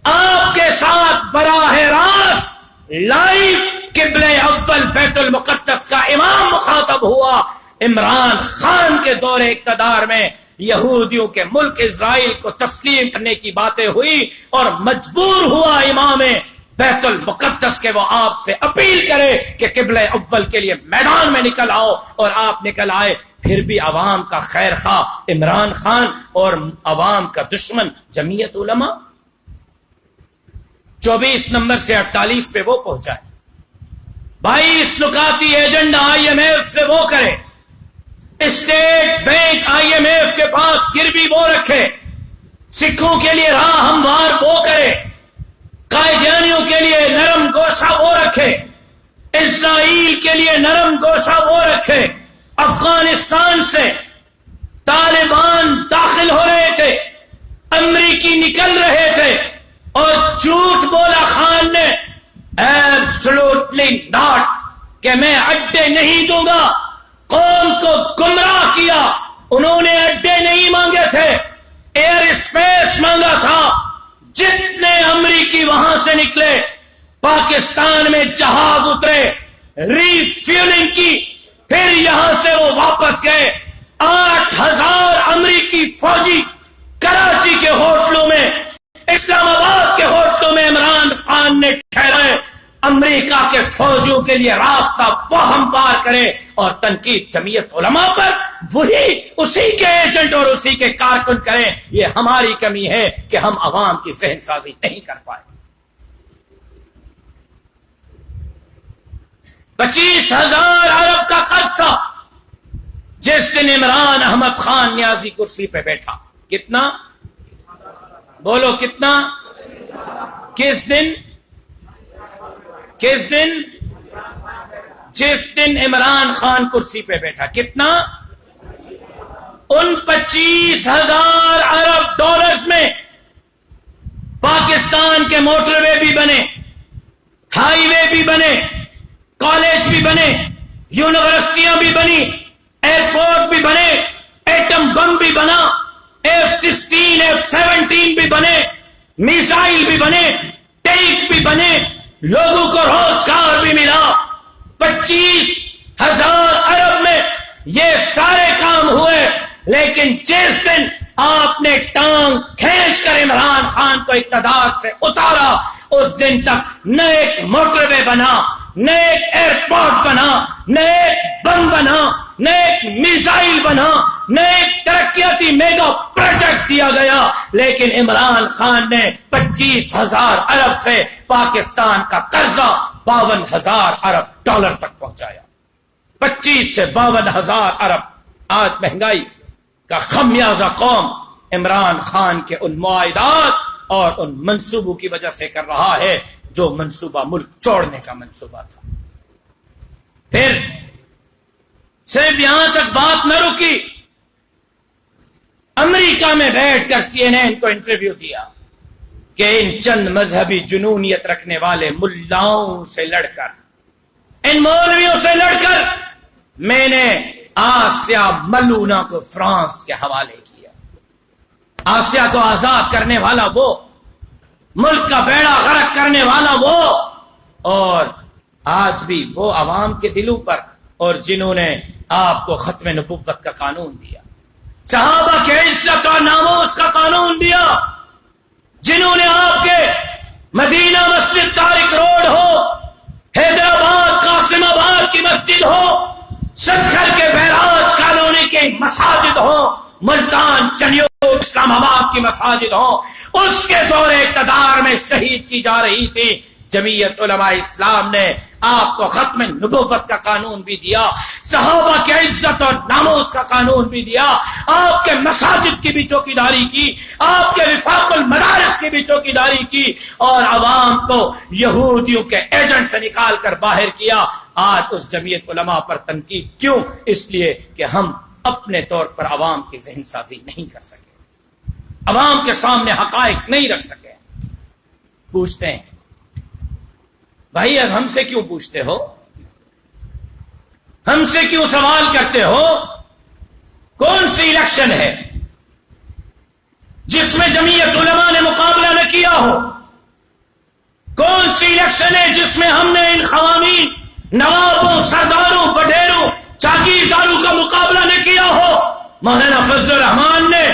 آپ کے ساتھ براہ راست لائیو قبلہ اول بیت المقدس کا امام مخاطب ہوا. عمران خان کے دور اقتدار میں یہودیوں کے ملک اسرائیل کو تسلیم کرنے کی باتیں ہوئی اور مجبور ہوا امام بیت المقدس کے وہ آپ سے اپیل کرے کہ قبلہ اول کے لیے میدان میں نکل آؤ، اور آپ نکل آئے. پھر بھی عوام کا خیر خواہ عمران خان اور عوام کا دشمن جمعیت علماء. 24 نمبر سے 48 پہ وہ پہنچائے. 22 نکاتی ایجنڈا IMF سے وہ کرے، اسٹیٹ بینک IMF کے پاس گروی وہ رکھے، سکھوں کے لیے راہ ہموار وہ کرے، قائدیانیوں کے لیے نرم گوشہ وہ رکھے، اسرائیل کے لیے نرم گوشہ وہ رکھے. افغانستان سے طالبان داخل ہو رہے تھے، امریکی نکل رہے تھے، اور جھوٹ بولا خان نے ایبسولوٹلی ناٹ کہ میں اڈے نہیں دوں گا. قوم کو گمراہ کیا. انہوں نے اڈے نہیں مانگے تھے، ایئر اسپیس مانگا تھا. جتنے امریکی وہاں سے نکلے پاکستان میں جہاز اترے، ری فیولنگ کی، پھر یہاں سے وہ واپس گئے. 8000 امریکی فوجی کراچی کے ہوٹلوں میں، اسلام آباد کے ہوٹلوں میں عمران خان نے ٹھہرائے. امریکہ کے فوجیوں کے لیے راستہ وہ ہموار کرے، اور تنقید جمعیت علماء پر وہی اسی کے ایجنٹ اور اسی کے کارکن کریں. یہ ہماری کمی ہے کہ ہم عوام کی ذہن سازی نہیں کر پائے. 25,000 ارب کا قرض تھا جس دن عمران احمد خان نیازی کرسی پہ بیٹھا. کتنا؟ بولو کتنا؟ کس دن؟ کس دن؟ جس دن عمران خان کرسی پہ بیٹھا. کتنا؟ ان 25,000 ارب ڈالرز میں پاکستان کے موٹر وے بھی بنے، ہائی وے بھی بنے، کالج بھی بنے، یونیورسٹیاں بھی بنی، ایئرپورٹ بھی بنے، ایٹم بم بھی بنا، F-16 F-17 بھی بنے، میزائل بھی بنے، ٹینک بھی بنے، لوگوں کو روزگار بھی ملا. 25,000 ارب میں یہ سارے کام ہوئے. لیکن جس دن آپ نے ٹانگ کھینچ کر عمران خان کو اقتدار سے اتارا، اس دن تک نہ ایک موٹر وے بنا، نہ ایک ایئرپورٹ بنا، نہ ایک بم بنا، نہ ایک میزائل بنا. نہ ایک ترقیاتی میگا پروجیکٹ دیا گیا، لیکن عمران خان نے 25,000 ارب سے پاکستان کا قرضہ 52,000 ارب ڈالر تک پہنچایا۔ 25 سے 52,000 ارب۔ آج مہنگائی کا خمیازہ قوم عمران خان کے ان معاہدات اور ان منصوبوں کی وجہ سے کر رہا ہے جو منصوبہ ملک توڑنے کا منصوبہ تھا۔ پھر صرف یہاں تک بات نہ رکی، امریکہ میں بیٹھ کر CNN کو انٹرویو دیا کہ ان چند مذہبی جنونیت رکھنے والے ملاؤں سے لڑ کر، ان مولویوں سے لڑ کر میں نے آسیہ ملونہ کو فرانس کے حوالے کیا۔ آسیہ کو آزاد کرنے والا وہ، ملک کا بیڑا غرق کرنے والا وہ، اور آج بھی وہ عوام کے دلوں پر، اور جنہوں نے آپ کو ختم نبوت کا قانون دیا، صحابہ کے عزت اور ناموس کا قانون دیا، جنہوں نے آپ کے مدینہ مسجد طارق روڈ ہو، حیدرآباد قاسم آباد کی مسجد ہو، سکھر کے بیراج کالونی کے مساجد ہوں، ملتان چنیو اسلام آباد کی مساجد ہوں، اس کے دور اقتدار میں شہید کی جا رہی تھی۔ جمعیت علماء اسلام نے آپ کو ختم نبوت کا قانون بھی دیا، صحابہ کے عزت اور ناموس کا قانون بھی دیا، آپ کے مساجد کی بھی چوکیداری کی، آپ کے وفاق المدارس کی بھی چوکیداری کی، اور عوام کو یہودیوں کے ایجنٹ سے نکال کر باہر کیا۔ آج اس جمعیت علماء پر تنقید کیوں؟ اس لیے کہ ہم اپنے طور پر عوام کی ذہن سازی نہیں کر سکے، عوام کے سامنے حقائق نہیں رکھ سکے۔ پوچھتے ہیں بھائی ہم سے کیوں پوچھتے ہو، ہم سے کیوں سوال کرتے ہو؟ کون سی الیکشن ہے جس میں جمعیت علماء نے مقابلہ نہ کیا ہو؟ کون سی الیکشن ہے جس میں ہم نے ان خوامین، نوابوں، سرداروں، وڈیروں، جاگیرداروں کا مقابلہ نہ کیا ہو؟ مولانا فضل الرحمان نے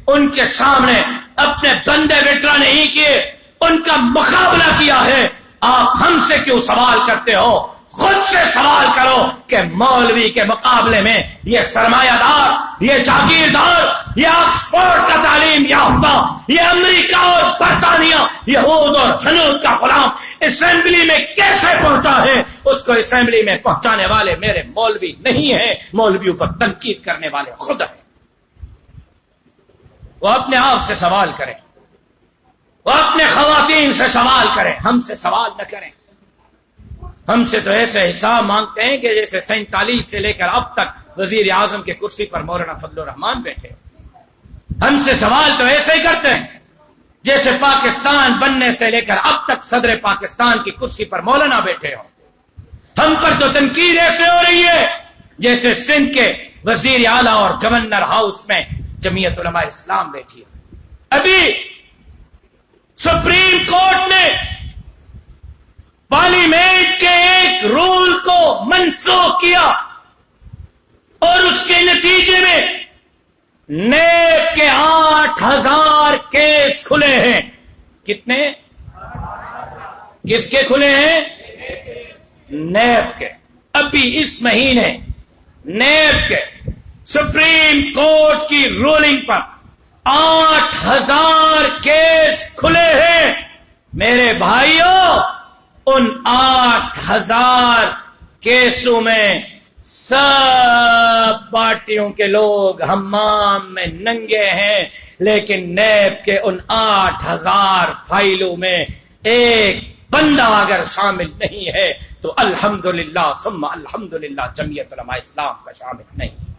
ان کے سامنے اپنے بندے وٹرا نہیں کیے، ان کا مقابلہ کیا ہے۔ آپ ہم سے کیوں سوال کرتے ہو؟ خود سے سوال کرو کہ مولوی کے مقابلے میں یہ سرمایہ دار، یہ جاگیردار، یہ آکسفورڈ کا تعلیم یافتہ، یہ امریکہ اور برطانیہ، یہود اور ہنود کا غلام اسمبلی میں کیسے پہنچا ہے؟ اس کو اسمبلی میں پہنچانے والے میرے مولوی نہیں ہیں، مولویوں پر تنقید کرنے والے خود ہیں۔ وہ اپنے آپ سے سوال کریں، وہ اپنے خواتین سے سوال کریں، ہم سے سوال نہ کریں۔ ہم سے تو ایسے حساب مانگتے ہیں کہ جیسے 47 سے لے کر اب تک وزیر اعظم کے کرسی پر مولانا فضل الرحمان بیٹھے۔ ہم سے سوال تو ایسے ہی کرتے ہیں جیسے پاکستان بننے سے لے کر اب تک صدر پاکستان کی کرسی پر مولانا بیٹھے ہوں۔ ہم پر تو تنقید ایسے ہو رہی ہے جیسے سندھ کے وزیر اعلیٰ اور گورنر ہاؤس میں جمعیت علماء اسلام بیٹھی ہے۔ ابھی سپریم کورٹ نے پارلیمنٹ کے ایک رول کو منسوخ کیا اور اس کے نتیجے میں نیب کے 8,000 کیس کھلے ہیں۔ کتنے؟ کس کے کھلے ہیں؟ نیب کے۔ ابھی اس مہینے نیب کے سپریم کورٹ کی رولنگ پر 8,000 کیس کھلے ہیں۔ میرے بھائیوں، ان 8,000 کیسوں میں سب پارٹیوں کے لوگ حمام میں ننگے ہیں، لیکن نیب کے ان 8,000 فائلوں میں ایک بندہ اگر شامل نہیں ہے تو الحمدللہ ثم الحمدللہ جمعیت علماء اسلام کا شامل نہیں۔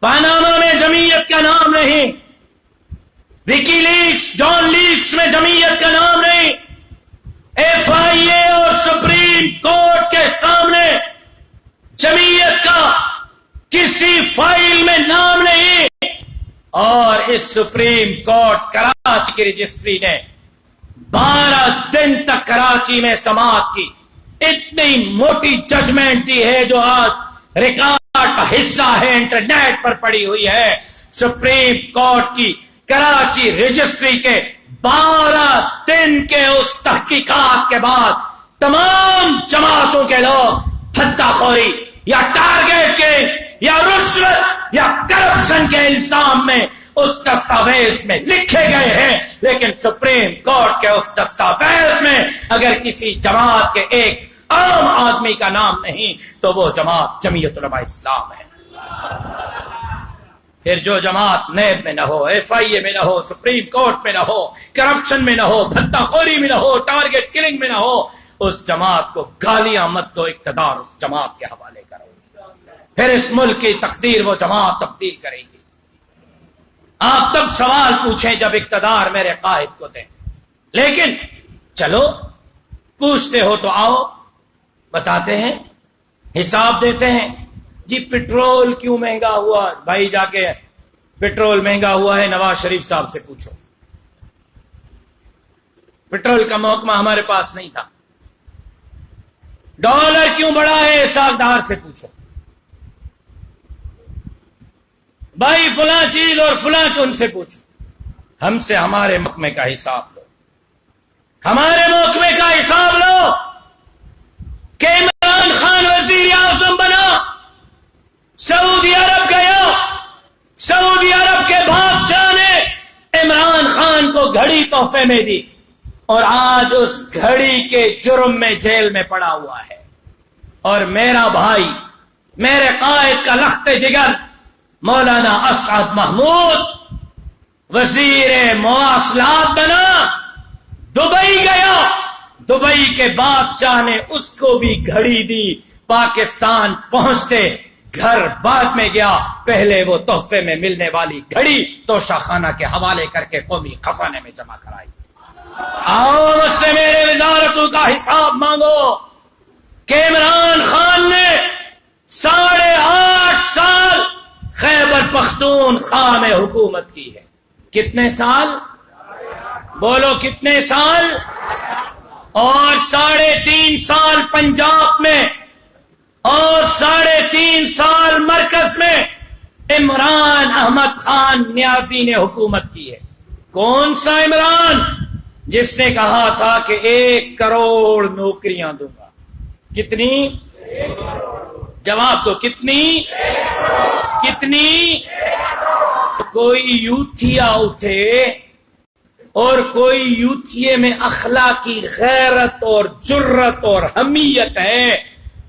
پاناما میں جمعیت کا نام نہیں، وکی لیکس، جان لیکس میں جمعیت کا نام نہیں، FIA اور سپریم کورٹ کے سامنے جمعیت کا کسی فائل میں نام نہیں، اور اس سپریم کورٹ کراچی کی رجسٹری نے 12 دن تک کراچی میں سماعت کی، اتنی موٹی ججمنٹ دی ہے جو آج ریکارڈ کا حصہ ہے، انٹرنیٹ پر پڑی ہوئی ہے۔ سپریم کورٹ کی کراچی رجسٹری کے 12 دن کے اس تحقیقات کے بعد تمام جماعتوں کے لوگ بھتہ خوری یا ٹارگیٹ کے یا رشوت یا کرپشن کے الزام میں اس دستاویز میں لکھے گئے ہیں، لیکن سپریم کورٹ کے اس دستاویز میں اگر کسی جماعت کے ایک عام آدمی کا نام نہیں تو وہ جماعت جمعیت علماء اسلام ہے۔ پھر جو جماعت نیب میں نہ ہو، ایف آئی اے میں نہ ہو، سپریم کورٹ میں نہ ہو، کرپشن میں نہ ہو، بھتہ خوری میں نہ ہو، ٹارگیٹ کلنگ میں نہ ہو، اس جماعت کو گالیاں مت دو، اقتدار اس جماعت کے حوالے کرو، پھر اس ملک کی تقدیر وہ جماعت تبدیل کرے گی۔ آپ تب سوال پوچھیں جب اقتدار میرے قائد کو دیں، لیکن چلو پوچھتے ہو تو آؤ بتاتے ہیں، حساب دیتے ہیں۔ جی پٹرول کیوں مہنگا ہوا؟ بھائی جا کے پٹرول مہنگا ہوا ہے نواز شریف صاحب سے پوچھو، پٹرول کا محکمہ ہمارے پاس نہیں تھا۔ ڈالر کیوں بڑھا ہے؟ اسحاق ڈار سے پوچھو۔ بھائی فلاں چیز اور فلاں ان سے پوچھو، ہم سے ہمارے محکمے کا حساب لو، ہمارے محکمے کا حساب لو کہ عمران خان وزیر اعظم بنا، سعودی عرب گیا، سعودی عرب کے بادشاہ نے عمران خان کو گھڑی تحفے میں دی اور آج اس گھڑی کے جرم میں جیل میں پڑا ہوا ہے، اور میرا بھائی میرے قائد کا لخت جگر مولانا اسعد محمود وزیر مواصلات بنا، دبئی گیا، دبئی کے بادشاہ نے اس کو بھی گھڑی دی، پاکستان پہنچتے گھر بعد میں گیا، پہلے وہ تحفے میں ملنے والی گھڑی توشہ خانہ کے حوالے کر کے قومی خزانے میں جمع کرائی۔ آؤ مجھ سے میرے وزارتوں کا حساب مانگو کہ عمران خان نے 8.5 سال خیبر پختونخوا میں حکومت کی ہے۔ کتنے سال؟ بولو کتنے سال؟ اور 3.5 سال پنجاب میں اور 3.5 سال مرکز میں عمران احمد خان نیازی نے حکومت کی ہے۔ کون سا عمران؟ جس نے کہا تھا کہ 1 کروڑ نوکریاں دوں گا۔ کتنی؟ جواب دو، کتنی؟ کتنی؟ کوئی یوتھیا اٹھے اور کوئی یوتھیے میں اخلاقی غیرت اور جرت اور حمیت ہے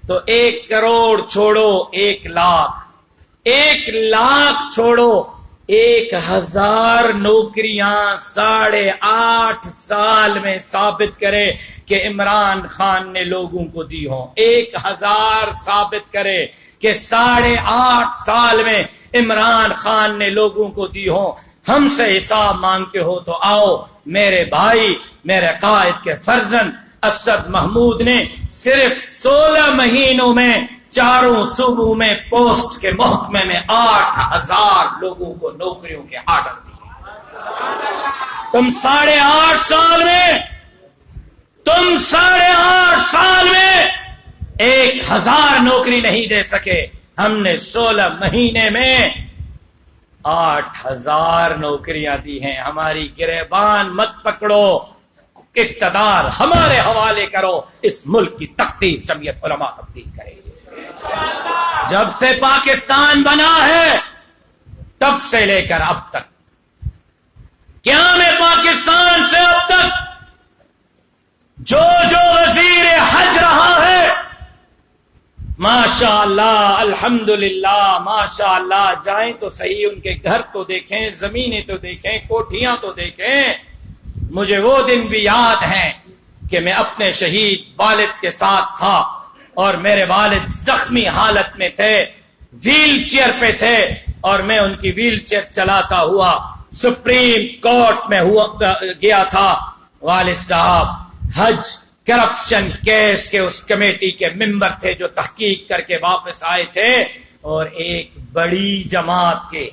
تو 1 کروڑ چھوڑو 1 لاکھ، 1 لاکھ چھوڑو 1000 نوکریاں 8.5 سال میں ثابت کرے کہ عمران خان نے لوگوں کو دی ہوں۔ 1000 ثابت کرے کہ 8.5 سال میں عمران خان نے لوگوں کو دی ہوں۔ ہم سے حساب مانگتے ہو تو آؤ، میرے بھائی میرے قائد کے فرزند اسد محمود نے صرف 16 مہینوں میں 4 صوبوں میں پوسٹ کے محکمے میں 8000 لوگوں کو نوکریوں کے آرڈر دیے۔ تم 8.5 سال میں 1000 نوکری نہیں دے سکے، ہم نے 16 مہینے میں 8000 نوکریاں دی ہیں۔ ہماری گریبان مت پکڑو، اقتدار ہمارے حوالے کرو، اس ملک کی تقدیر جمعیت علماء تبدیل کرے گی۔ جب سے پاکستان بنا ہے تب سے لے کر اب تک، قیام پاکستان سے اب تک جو وزیر حج رہا ہے، ماشاء اللہ الحمدللہ ماشاء اللہ، جائیں تو صحیح، ان کے گھر تو دیکھیں، زمینیں تو دیکھیں، کوٹھیاں تو دیکھیں۔ مجھے وہ دن بھی یاد ہیں کہ میں اپنے شہید والد کے ساتھ تھا اور میرے والد زخمی حالت میں تھے، ویل چیئر پہ تھے، اور میں ان کی ویل چیئر چلاتا ہوا سپریم کورٹ میں گیا تھا۔ والد صاحب حج کرپشن کیس کے اس کمیٹی کے ممبر تھے جو تحقیق کر کے واپس آئے تھے، اور ایک بڑی جماعت کے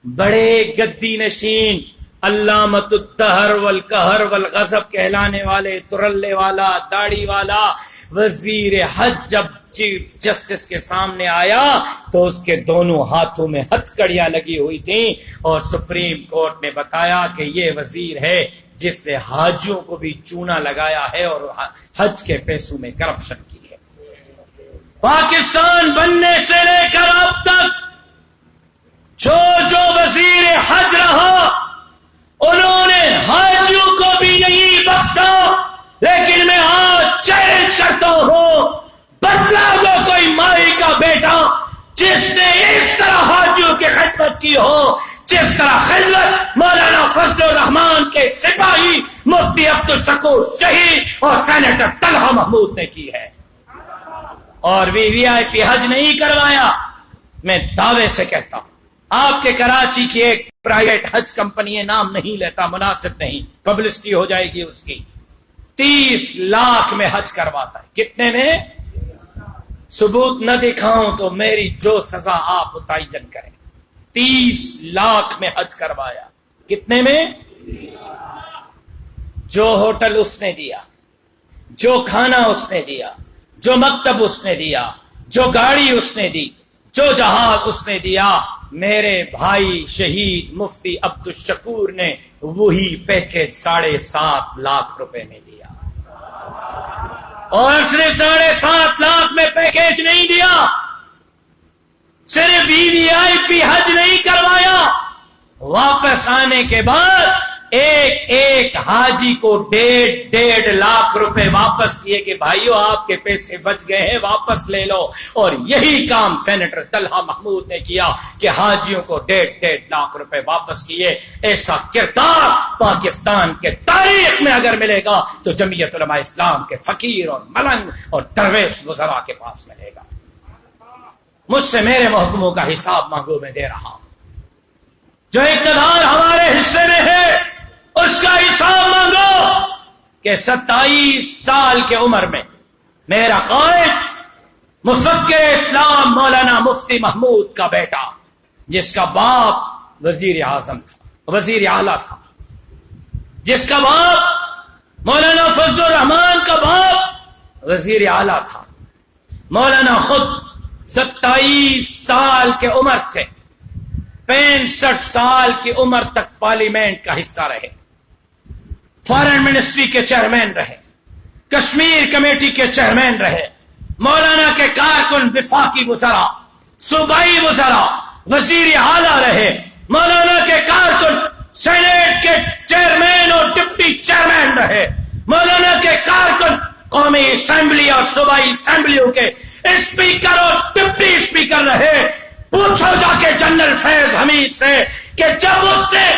بڑے گدی نشین علامت الدہر والقہر والغضب کہلانے والے، ترلے والا، داڑھی والا وزیر حج جب چیف جسٹس کے سامنے آیا تو اس کے دونوں ہاتھوں میں ہتھکڑیاں لگی ہوئی تھیں، اور سپریم کورٹ نے بتایا کہ یہ وزیر ہے جس نے حاجیوں کو بھی چونا لگایا ہے اور حج کے پیسوں میں کرپشن کی ہے۔ پاکستان بننے سے لے کر اب تک جو وزیر حج رہا انہوں نے حاجیوں کو بھی نہیں بخشا، لیکن میں آج چیلنج کرتا ہوں، بتلا دو کوئی مائی کا بیٹا جس نے اس طرح حاجیوں کی خدمت کی ہو جس طرح خدمت مولانا فضل الرحمان کے سپاہی مفتی عبدالشکور شہید اور سینیٹر طلحہ محمود نے کی ہے، اور VIP حج نہیں کروایا۔ میں دعوے سے کہتا ہوں آپ کے کراچی کی ایک پرائیویٹ حج کمپنی، نام نہیں لیتا، مناسب نہیں، پبلسٹی ہو جائے گی اس کی، 30 لاکھ میں حج کرواتا ہے۔ کتنے میں؟ ثبوت نہ دکھاؤں تو میری جو سزا آپ متعین کریں۔ 30 لاکھ میں حج کروایا۔ کتنے میں؟ جو ہوٹل اس نے دیا، جو کھانا اس نے دیا، جو مکتب اس نے دیا، جو گاڑی اس نے دی، جو جہاز اس نے دیا، میرے بھائی شہید مفتی عبدالشکور نے وہی پیکج 7.5 لاکھ روپے میں دیا، اور صرف 7.5 لاکھ میں پیکج نہیں دیا، صرف VIP حج نہیں کروایا، واپس آنے کے بعد ایک حاجی کو 1.5 لاکھ روپے واپس کیے کہ بھائیو آپ کے پیسے بچ گئے ہیں، واپس لے لو۔ اور یہی کام سینیٹر طلحہ محمود نے کیا کہ حاجیوں کو 1.5 لاکھ روپے واپس کیے۔ ایسا کردار پاکستان کے تاریخ میں اگر ملے گا تو جمعیت علماء اسلام کے فقیر اور ملنگ اور درویش وزراء کے پاس ملے گا۔ مجھ سے میرے محکموں کا حساب مانگو، میں دے رہا ہوں۔ جو اقتدار ہمارے حصے میں ہے اس کا حساب مانگو کہ 27 سال کی عمر میں میرا قائد مفکر اسلام مولانا مفتی محمود کا بیٹا، جس کا باپ وزیر اعظم تھا، وزیر اعلیٰ تھا، جس کا باپ مولانا فضل الرحمان کا باپ وزیر اعلیٰ تھا، مولانا خود 27 سال کی عمر سے 65 سال کی عمر تک پارلیمنٹ کا حصہ رہے، فارن منسٹری کے چیئرمین رہے، کشمیر کمیٹی کے چیئرمین رہے، مولانا کے کارکن وفاقی وزراء، صوبائی وزراء، وزیر اعلیٰ رہے، مولانا کے کارکن سینیٹ کے چیئرمین اور ڈپٹی چیئرمین رہے، مولانا کے کارکن قومی اسمبلی اور صوبائی اسمبلیوں کے اسپیکر اور ڈپٹی اسپیکر رہے۔ پوچھو جا کے جنرل فیض حمید سے کہ جب اس نے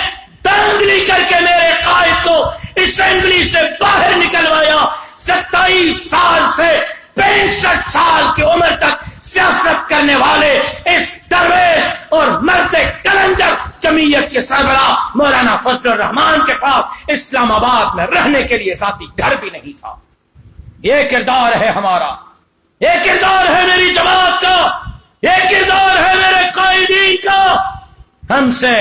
دانگلی کر کے میرے قائد کو اسمبلی سے باہر نکلوایا، 27 سال سے 65 سال کی عمر تک سیاست کرنے والے اس درویش اور مرد کلندر جمعیت کے سربراہ مولانا فضل الرحمان کے پاس اسلام آباد میں رہنے کے لیے ذاتی گھر بھی نہیں تھا۔ یہ کردار ہے ہمارا، یہ کردار ہے میری جماعت کا، یہ کردار ہے میرے قائدین کا۔ ہم سے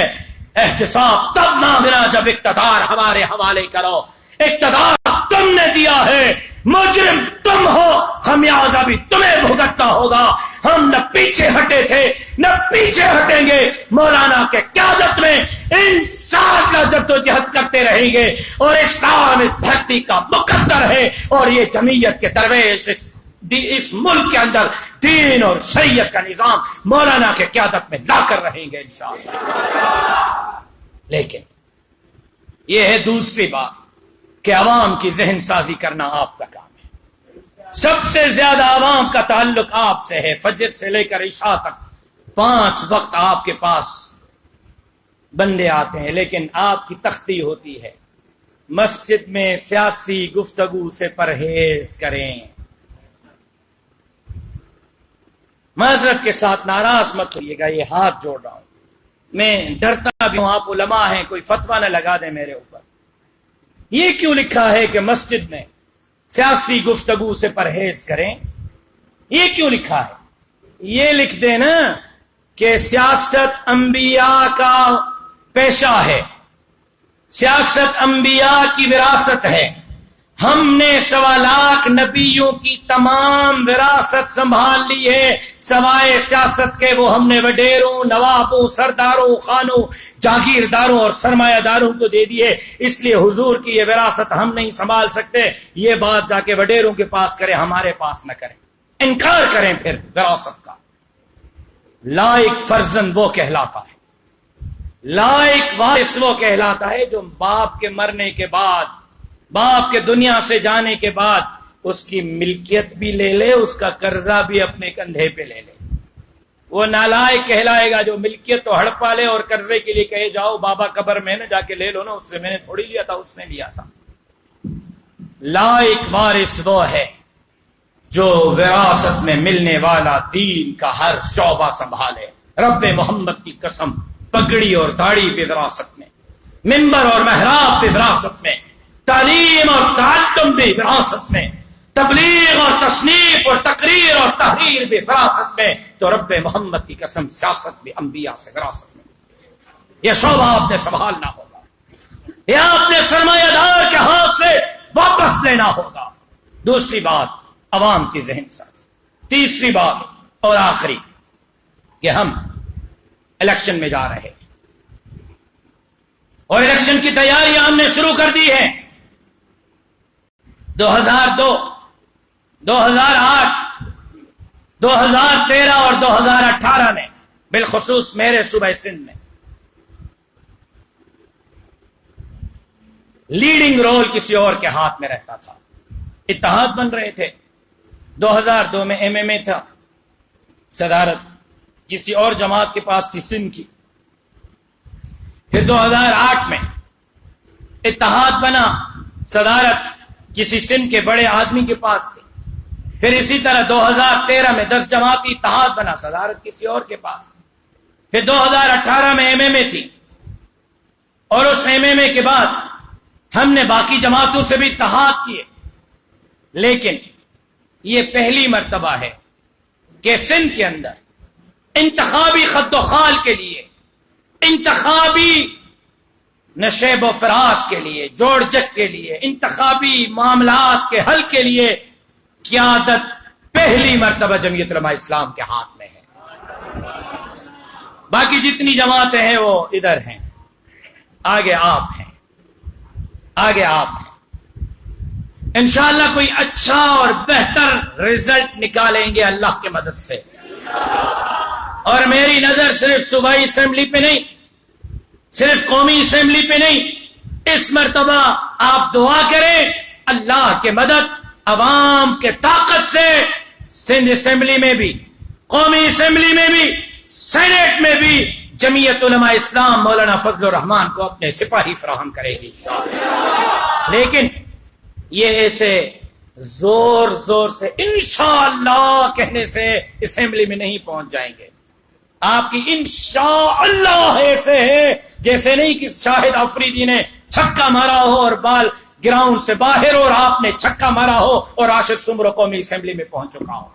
احتساب تب مانگنا جب اقتدار ہمارے حوالے کرو۔ اقتدار تم نے دیا ہے، مجرم تم ہو، خمیازہ بھی تمہیں بھگتنا ہوگا۔ ہم نہ پیچھے ہٹے تھے نہ پیچھے ہٹیں گے، مولانا کے قیادت میں انشاءاللہ جدوجہد کرتے رہیں گے، اور اسلام اس دھرتی کا مقدر ہے، اور یہ جمعیت کے درویش اس ملک کے اندر دین اور شریعت کا نظام مولانا کے قیادت میں لا کر رہیں گے انشاءاللہ۔ لیکن یہ ہے دوسری بات کہ عوام کی ذہن سازی کرنا آپ کا کام ہے۔ سب سے زیادہ عوام کا تعلق آپ سے ہے۔ فجر سے لے کر عشاء تک 5 وقت آپ کے پاس بندے آتے ہیں، لیکن آپ کی تختی ہوتی ہے مسجد میں سیاسی گفتگو سے پرہیز کریں۔ معذرت کے ساتھ ناراض مت ہوئیے گا، یہ ہاتھ جوڑ رہا ہوں، میں ڈرتا بھی ہوں آپ علماء ہیں، کوئی فتویٰ نہ لگا دیں میرے اوپر۔ یہ کیوں لکھا ہے کہ مسجد میں سیاسی گفتگو سے پرہیز کریں؟ یہ کیوں لکھا ہے؟ یہ لکھ دیں نا کہ سیاست انبیاء کا پیشہ ہے، سیاست انبیاء کی وراثت ہے، ہم نے 1.25 لاکھ نبیوں کی تمام وراثت سنبھال لی ہے، سوائے سیاست کے وہ ہم نے وڈیروں، نوابوں، سرداروں، خانوں، جاگیرداروں اور سرمایہ داروں کو دے دی ہے، اس لیے حضور کی یہ وراثت ہم نہیں سنبھال سکتے۔ یہ بات جا کے وڈیروں کے پاس کرے، ہمارے پاس نہ کریں۔ انکار کریں پھر وراثت کا. لائق فرزند وہ کہلاتا ہے، لائق وارث وہ کہلاتا ہے جو باپ کے مرنے کے بعد، باپ کے دنیا سے جانے کے بعد اس کی ملکیت بھی لے لے، اس کا قرضہ بھی اپنے کندھے پہ لے لے. وہ نالائق کہلائے گا جو ملکیت تو ہڑپا لے اور قرضے کے لیے کہے جاؤ بابا قبر میں نا جا کے لے لو نا، اس سے میں نے تھوڑی لیا تھا، اس نے لیا تھا. لائق وارث وہ ہے جو وراثت میں ملنے والا دین کا ہر شعبہ سنبھالے. رب محمد کی قسم، پگڑی اور داڑھی پہ وراثت میں، منبر اور محراب پہ وراثت میں، تعلیم اور تعلم بھی وراثت میں، تبلیغ اور تصنیف اور تقریر اور تحریر بھی وراثت میں، تو رب محمد کی قسم سیاست بھی انبیاء سے وراثت میں. یہ شعبہ آپ نے سنبھالنا ہوگا، یہ آپ نے سرمایہ دار کے ہاتھ سے واپس لینا ہوگا. دوسری بات عوام کی ذہن سازی. تیسری بات اور آخری کہ ہم الیکشن میں جا رہے ہیں اور الیکشن کی تیاریاں ہم نے شروع کر دی ہیں. 2002، 2008، 2013 اور 2018 میں بالخصوص میرے صوبہ سندھ میں لیڈنگ رول کسی اور کے ہاتھ میں رہتا تھا. اتحاد بن رہے تھے. 2002 میں ایم ایم اے تھا، صدارت کسی اور جماعت کے پاس تھی سندھ کی. پھر 2008 میں اتحاد بنا، صدارت کسی سندھ کے بڑے آدمی کے پاس تھی. پھر اسی طرح 2013 میں 10 جماعتی اتحاد بنا، صدارت کسی اور کے پاس تھی. پھر 2018 میں ایم ایم اے تھی، اور اس ایم ایم اے کے بعد ہم نے باقی جماعتوں سے بھی اتحاد کیے. لیکن یہ پہلی مرتبہ ہے کہ سندھ کے اندر انتخابی خد و خال کے لیے، انتخابی نشیب و فراش کے لیے، جوڑ جک کے لیے، انتخابی معاملات کے حل کے لیے قیادت پہلی مرتبہ جمعیت علماء اسلام کے ہاتھ میں ہے. باقی جتنی جماعتیں ہیں وہ ادھر ہیں، آگے آپ ہیں، آگے آپ ہیں. انشاءاللہ کوئی اچھا اور بہتر رزلٹ نکالیں گے اللہ کی مدد سے. اور میری نظر صرف صوبائی اسمبلی پہ نہیں، صرف قومی اسمبلی پہ نہیں، اس مرتبہ آپ دعا کریں اللہ کی مدد عوام کے طاقت سے سندھ اسمبلی میں بھی، قومی اسمبلی میں بھی، سینٹ میں بھی جمعیت علماء اسلام مولانا فضل الرحمان کو اپنے سپاہی فراہم کرے گی. لیکن یہ ایسے زور زور سے انشاءاللہ کہنے سے اسمبلی میں نہیں پہنچ جائیں گے. آپ کی انشاءاللہ ایسے ہے جیسے نہیں کہ شاہد آفریدی نے چھکا مارا ہو اور بال گراؤنڈ سے باہر اور آپ نے چھکا مارا ہو اور راشد سمرو قومی اسمبلی میں پہنچ چکا ہو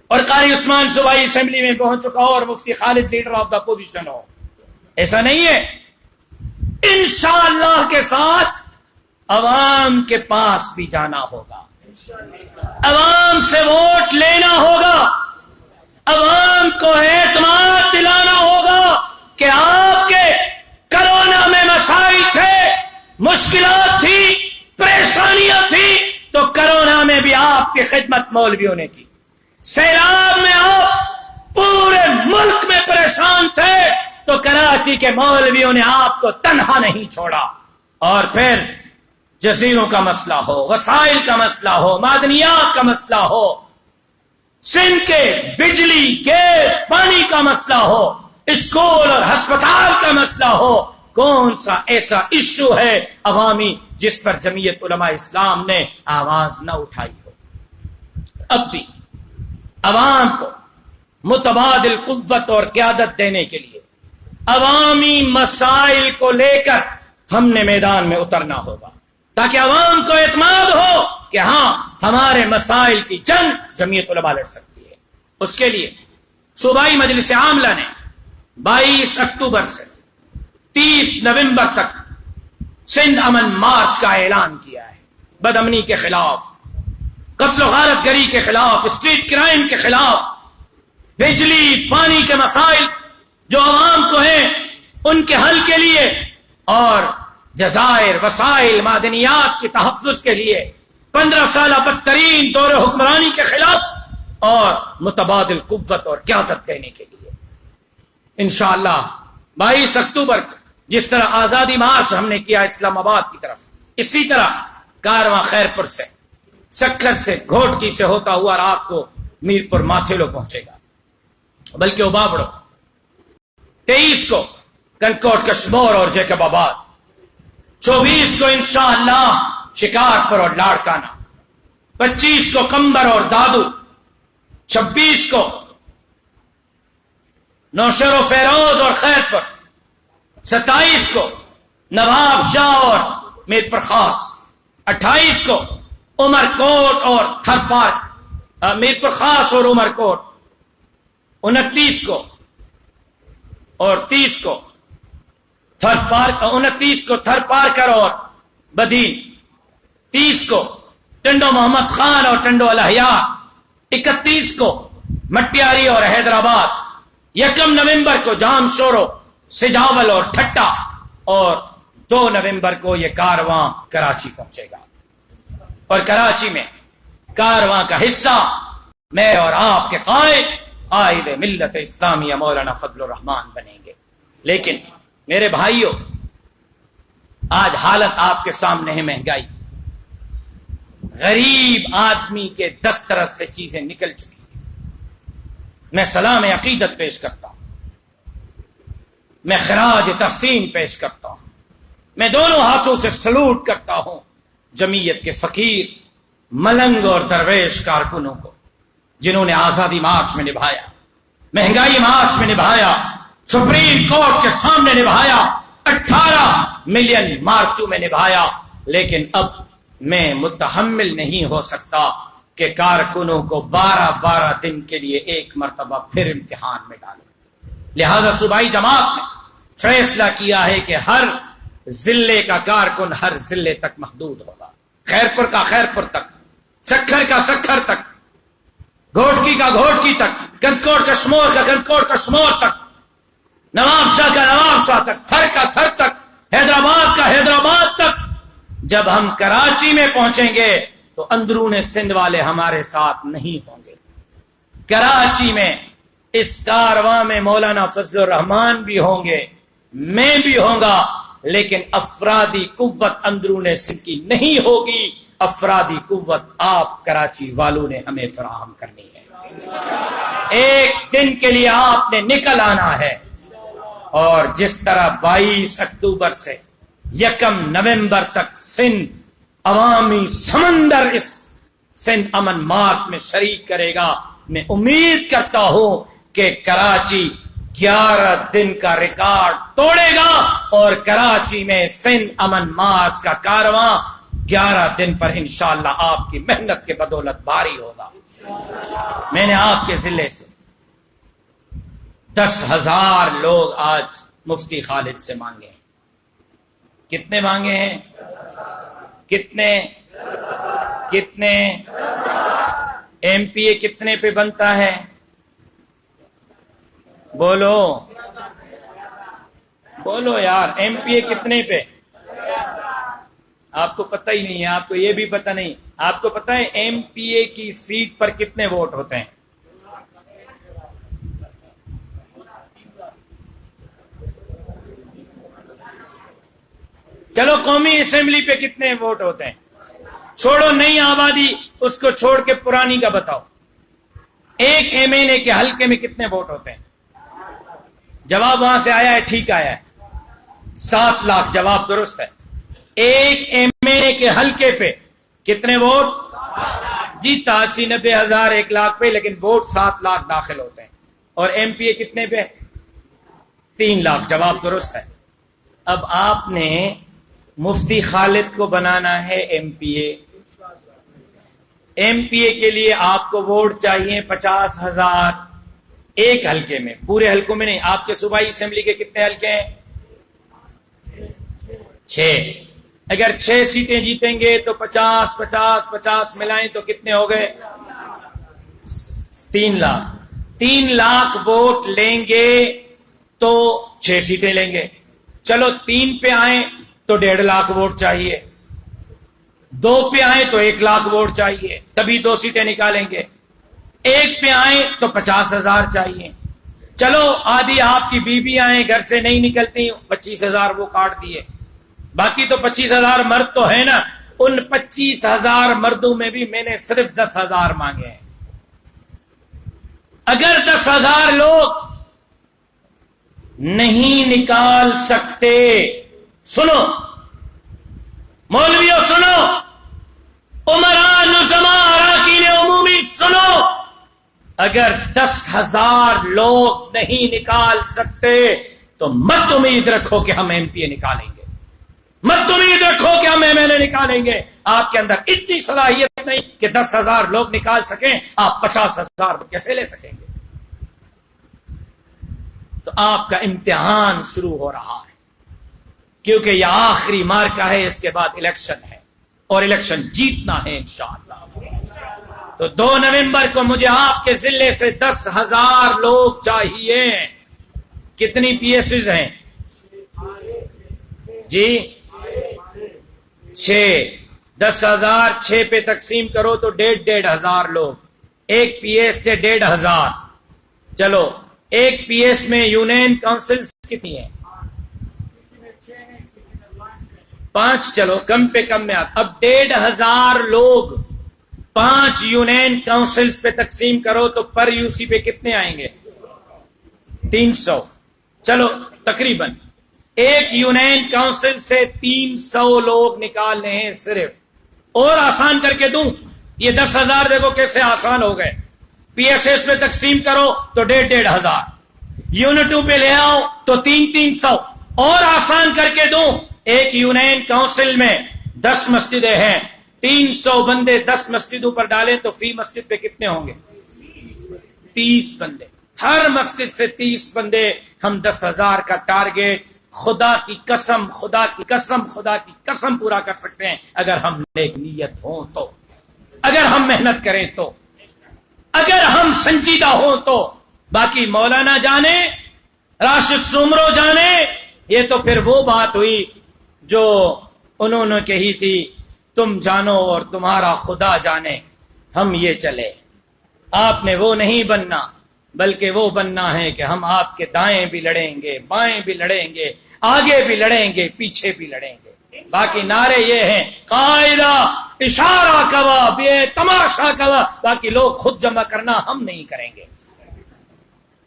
اور قاری عثمان صوبائی اسمبلی میں پہنچ چکا ہو اور مفتی خالد لیڈر آف دا اپوزیشن ہو. ایسا نہیں ہے. انشاءاللہ کے ساتھ عوام کے پاس بھی جانا ہوگا، عوام سے ووٹ لینا ہوگا، عوام کو اعتماد دلانا ہوگا کہ آپ کے کرونا میں مسائل تھے، مشکلات تھی، پریشانیاں تھی، تو کرونا میں بھی آپ کی خدمت مولویوں نے کی. سیلاب میں آپ پورے ملک میں پریشان تھے تو کراچی کے مولویوں نے آپ کو تنہا نہیں چھوڑا. اور پھر جزیروں کا مسئلہ ہو، وسائل کا مسئلہ ہو، معدنیات کا مسئلہ ہو، سندھ کے بجلی، گیس، پانی کا مسئلہ ہو، اسکول اور ہسپتال کا مسئلہ ہو، کون سا ایسا ایشو ہے عوامی جس پر جمعیت علماء اسلام نے آواز نہ اٹھائی ہو؟ اب بھی عوام کو متبادل قوت اور قیادت دینے کے لیے عوامی مسائل کو لے کر ہم نے میدان میں اترنا ہوگا تاکہ عوام کو اعتماد ہو کہ ہاں ہمارے مسائل کی جنگ جمعیت علماء لڑ سکتی ہے. اس کے لیے صوبائی مجلس عاملہ نے 22 اکتوبر سے 30 نومبر تک سندھ امن مارچ کا اعلان کیا ہے. بد امنی کے خلاف، قتل و غارت گری کے خلاف، اسٹریٹ کرائم کے خلاف، بجلی پانی کے مسائل جو عوام کو ہیں ان کے حل کے لیے اور جزائر، وسائل، معدنیات کے تحفظ کے لیے 15 سالہ بدترین دور حکمرانی کے خلاف اور متبادل قوت اور قیادت دینے کے لیے انشاءاللہ 22 اکتوبر کو جس طرح آزادی مارچ ہم نے کیا اسلام آباد کی طرف، اسی طرح کارواں خیرپور سے، سکھر سے، گھوٹکی سے ہوتا ہوا رات کو میرپور ماتھیلو پہنچے گا، بلکہ اوباپڑو 23 کو کنکوٹ کشمور اور جیکب آباد، 24 کو انشاءاللہ شکارپور اور لاڑکانہ، 25 کو کمبر اور دادو، 26 کو نوشہر و فیروز اور خیرپور، 27 کو نواب شاہ اور میرپور خاص، 28 کو عمر کوٹ اور تھر پارک، میرپور خاص اور عمر کوٹ، 29 کو اور 30 کو تھر پارک، 29 کو تھر پارکر اور بدین، 30 کو ٹنڈو محمد خان اور ٹنڈو الحیا، 31 کو مٹیاری اور حیدرآباد، 1 نومبر کو جام شورو، سجاول اور ٹھٹا، اور 2 نومبر کو یہ کارواں کراچی پہنچے گا، اور کراچی میں کارواں کا حصہ میں اور آپ کے قائد ملت اسلامیہ مولانا فضل الرحمان بنیں گے۔ لیکن میرے بھائیوں، آج حالت آپ کے سامنے ہے، مہنگائی، غریب آدمی کے دسترس سے چیزیں نکل چکی ہیں۔ میں سلام عقیدت پیش کرتا ہوں، میں خراج تحسین پیش کرتا ہوں، میں دونوں ہاتھوں سے سلوٹ کرتا ہوں جمعیت کے فقیر، ملنگ اور درویش کارکنوں کو، جنہوں نے آزادی مارچ میں نبھایا، مہنگائی مارچ میں نبھایا، سپریم کورٹ کے سامنے نبھایا، 18 ملین مارچوں میں نبھایا۔ لیکن اب میں متحمل نہیں ہو سکتا کہ کارکنوں کو 12 دن کے لیے ایک مرتبہ پھر امتحان میں ڈالیں۔ لہذا صوبائی جماعت نے فیصلہ کیا ہے کہ ہر ضلع کا کارکن ہر ضلع تک محدود ہوگا، خیرپور کا خیرپور تک، سکھر کا سکھر تک، گھوٹکی کا گھوٹکی تک، گندکوٹ کشمور کا گندکوٹ کشمور تک، نواب شاہ کا نواب شاہ تک، تھر کا تھر تک، حیدرآباد کا حیدرآباد تک۔ جب ہم کراچی میں پہنچیں گے تو اندرون سندھ والے ہمارے ساتھ نہیں ہوں گے۔ کراچی میں اس کارواں میں مولانا فضل الرحمان بھی ہوں گے، میں بھی ہوں گا، لیکن افرادی قوت اندرون سندھ کی نہیں ہوگی، افرادی قوت آپ کراچی والوں نے ہمیں فراہم کرنی ہے۔ ایک دن کے لیے آپ نے نکل آنا ہے، اور جس طرح 22 اکتوبر سے 1 نومبر تک سندھ عوامی سمندر اس سندھ امن مارچ میں شریک کرے گا، میں امید کرتا ہوں کہ کراچی 11 دن کا ریکارڈ توڑے گا، اور کراچی میں سندھ امن مارچ کا کارواں 11 دن پر انشاءاللہ آپ کی محنت کے بدولت بھاری ہوگا۔ میں نے آپ کے ضلع سے 10,000 لوگ آج مفتی خالد سے مانگے ہیں۔ کتنے مانگے ہیں؟ کتنے؟ ایم پی اے کتنے پہ بنتا ہے؟ بولو یار، ایم پی اے کتنے پہ؟ آپ کو پتہ ہی نہیں ہے، آپ کو یہ بھی پتہ نہیں۔ آپ کو پتہ ہے ایم پی اے کی سیٹ پر کتنے ووٹ ہوتے ہیں؟ چلو قومی اسمبلی پہ کتنے ووٹ ہوتے ہیں؟ چھوڑو نئی آبادی، اس کو چھوڑ کے پرانی کا بتاؤ۔ ایک ایم این اے کے حلقے میں کتنے ووٹ ہوتے ہیں؟ جواب وہاں سے آیا ہے، ٹھیک آیا ہے، 7 لاکھ، جواب درست ہے۔ ایک ایم این اے کے حلقے پہ کتنے ووٹ؟ جی 80-90 ہزار 1 لاکھ پہ، لیکن ووٹ 7 لاکھ داخل ہوتے ہیں۔ اور ایم پی اے کتنے پہ؟ 3 لاکھ، جواب درست ہے۔ اب آپ نے مفتی خالد کو بنانا ہے ایم پی اے۔ ایم پی اے کے لیے آپ کو ووٹ چاہیے 50,000 ایک حلقے میں، پورے حلقوں میں نہیں۔ آپ کے صوبائی اسمبلی کے کتنے حلقے ہیں؟ 6۔ اگر 6 سیٹیں جیتیں گے تو 50 ملائیں تو کتنے ہو گئے؟ 3 لاکھ۔ 3 لاکھ ووٹ لیں گے تو 6 سیٹیں لیں گے۔ چلو 3 پہ آئیں تو 1.5 لاکھ ووٹ چاہیے۔ 2 پہ آئیں تو 1 لاکھ ووٹ چاہیے، تبھی 2 سیٹیں نکالیں گے۔ 1 پہ آئیں تو 50,000 چاہیے۔ چلو آدھی آپ کی بیوی آئیں، گھر سے نہیں نکلتی، 25,000 وہ کاٹ دیے، باقی تو 25,000 مرد تو ہے نا۔ ان 25,000 مردوں میں بھی میں نے صرف 10,000 مانگے ہیں۔ اگر 10,000 لوگ نہیں نکال سکتے، سنو مولویوں سنو، عمراء نظماء اراکین عمومی سنو، اگر 10,000 لوگ نہیں نکال سکتے تو مت امید رکھو کہ ہم MP نکالیں گے، مت امید رکھو کہ ہم MLA نکالیں گے۔ آپ کے اندر اتنی صلاحیت نہیں کہ 10,000 لوگ نکال سکیں، آپ 50,000 کیسے لے سکیں گے؟ تو آپ کا امتحان شروع ہو رہا ہے، کیونکہ یہ آخری مارکہ ہے، اس کے بعد الیکشن ہے اور الیکشن جیتنا ہے انشاءاللہ۔ تو 2 نومبر کو مجھے آپ کے ضلع سے 10,000 لوگ چاہیے۔ کتنی PSs ہیں جی؟ 6۔ 10,000 6 پہ تقسیم کرو تو 1,500 لوگ، 1 PS سے 1,500۔ چلو 1 PS میں یونین کاؤنسلز کتنی ہیں؟ 5۔ چلو کم پہ کم میں اب 1,500 لوگ 5 یونین کاؤنسلز پہ تقسیم کرو تو پر UC پہ کتنے آئیں گے؟ 300۔ چلو تقریباً ایک یونین کاؤنسل سے 300 لوگ نکالنے ہیں صرف۔ اور آسان کر کے دوں، یہ 10,000 دیکھو کیسے آسان ہو گئے۔ PSS پہ تقسیم کرو تو 1,500، یونٹوں پہ لے آؤ تو 300۔ اور آسان کر کے دوں، ایک یونین کاؤنسل میں 10 مسجدیں ہیں، 300 بندے 10 مسجدوں پر ڈالیں تو فی مسجد پہ کتنے ہوں گے؟ 30 بندے۔ ہر مسجد سے 30 بندے، ہم 10,000 کا ٹارگیٹ خدا کی قسم خدا کی قسم خدا کی قسم پورا کر سکتے ہیں، اگر ہم نیک نیت ہوں تو، اگر ہم محنت کریں تو، اگر ہم سنجیدہ ہوں تو۔ باقی مولانا جانے، راشد سومرو جانے، یہ تو پھر وہ بات ہوئی جو انہوں نے کہی تھی، تم جانو اور تمہارا خدا جانے۔ ہم یہ چلے، آپ نے وہ نہیں بننا، بلکہ وہ بننا ہے کہ ہم آپ کے دائیں بھی لڑیں گے، بائیں بھی لڑیں گے، آگے بھی لڑیں گے، پیچھے بھی لڑیں گے۔ باقی نعرے یہ ہیں، قاعدہ اشارہ کوا بے تماشا کوا، باقی لوگ خود جمع کرنا ہم نہیں کریں گے،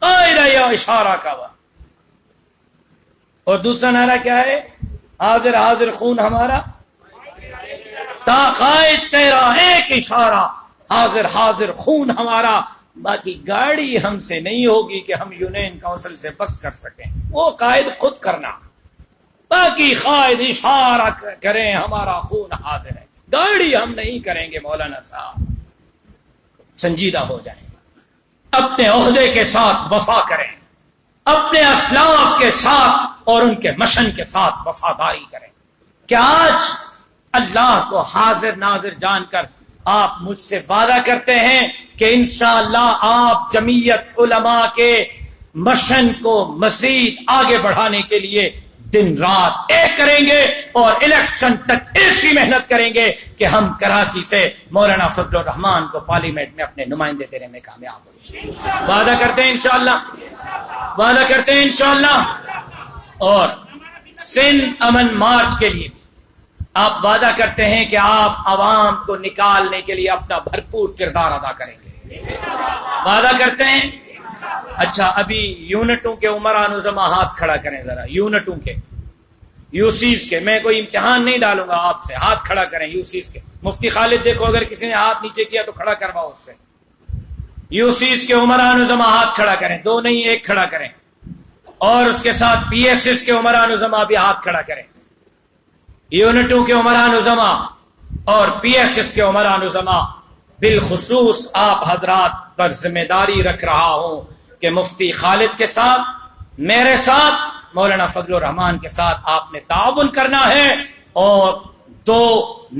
قاعدہ یا اشارہ کوا۔ اور دوسرا نعرہ کیا ہے؟ حاضر حاضر خون ہمارا، تا قائد تیرا ایک اشارہ، حاضر حاضر خون ہمارا۔ باقی گاڑی ہم سے نہیں ہوگی کہ ہم یونین کاؤنسل سے بس کر سکیں، وہ قائد خود کرنا، باقی قائد اشارہ کریں ہمارا خون حاضر ہے، گاڑی ہم نہیں کریں گے۔ مولانا صاحب سنجیدہ ہو جائیں، اپنے عہدے کے ساتھ وفا کریں، اپنے اسلاف کے ساتھ اور ان کے مشن کے ساتھ وفاداری کریں۔ کیا آج اللہ کو حاضر ناظر جان کر آپ مجھ سے وعدہ کرتے ہیں کہ انشاءاللہ آپ جمعیت علماء کے مشن کو مزید آگے بڑھانے کے لیے دن رات ایک کریں گے اور الیکشن تک ایسی محنت کریں گے کہ ہم کراچی سے مولانا فضل الرحمان کو پارلیمنٹ میں اپنے نمائندے دینے میں کامیاب ہوں گے؟ وعدہ کرتے ہیں انشاءاللہ، وعدہ کرتے ہیں انشاءاللہ۔ اور سندھ امن مارچ کے لیے آپ وعدہ کرتے ہیں کہ آپ عوام کو نکالنے کے لیے اپنا بھرپور کردار ادا کریں گے، وعدہ کرتے ہیں؟ اچھا ابھی یونٹوں کے عمراء نظما ہاتھ کھڑا کریں ذرا، یونٹوں کے UCs کے، میں کوئی امتحان نہیں ڈالوں گا آپ سے، ہاتھ کھڑا کریں UCs کے۔ مفتی خالد دیکھو اگر کسی نے ہاتھ نیچے کیا تو کھڑا کرواؤ اس سے۔ UCs کے عمراء نظما ہاتھ کھڑا کریں، 2 نہیں 1 کھڑا کریں، اور اس کے ساتھ PSS کے عمراء نظما بھی ہاتھ کھڑا کریں۔ یونٹوں کے عمراء نظما اور PSS کے عمراء نظما، بالخصوص آپ حضرات پر ذمہ داری رکھ رہا ہوں کہ مفتی خالد کے ساتھ، میرے ساتھ، مولانا فضل الرحمان کے ساتھ آپ نے تعاون کرنا ہے اور 2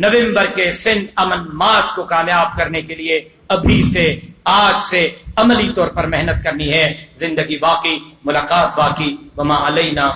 نومبر کے سندھ امن مارچ کو کامیاب کرنے کے لیے ابھی سے، آج سے عملی طور پر محنت کرنی ہے۔ زندگی باقی، ملاقات باقی، وما علینا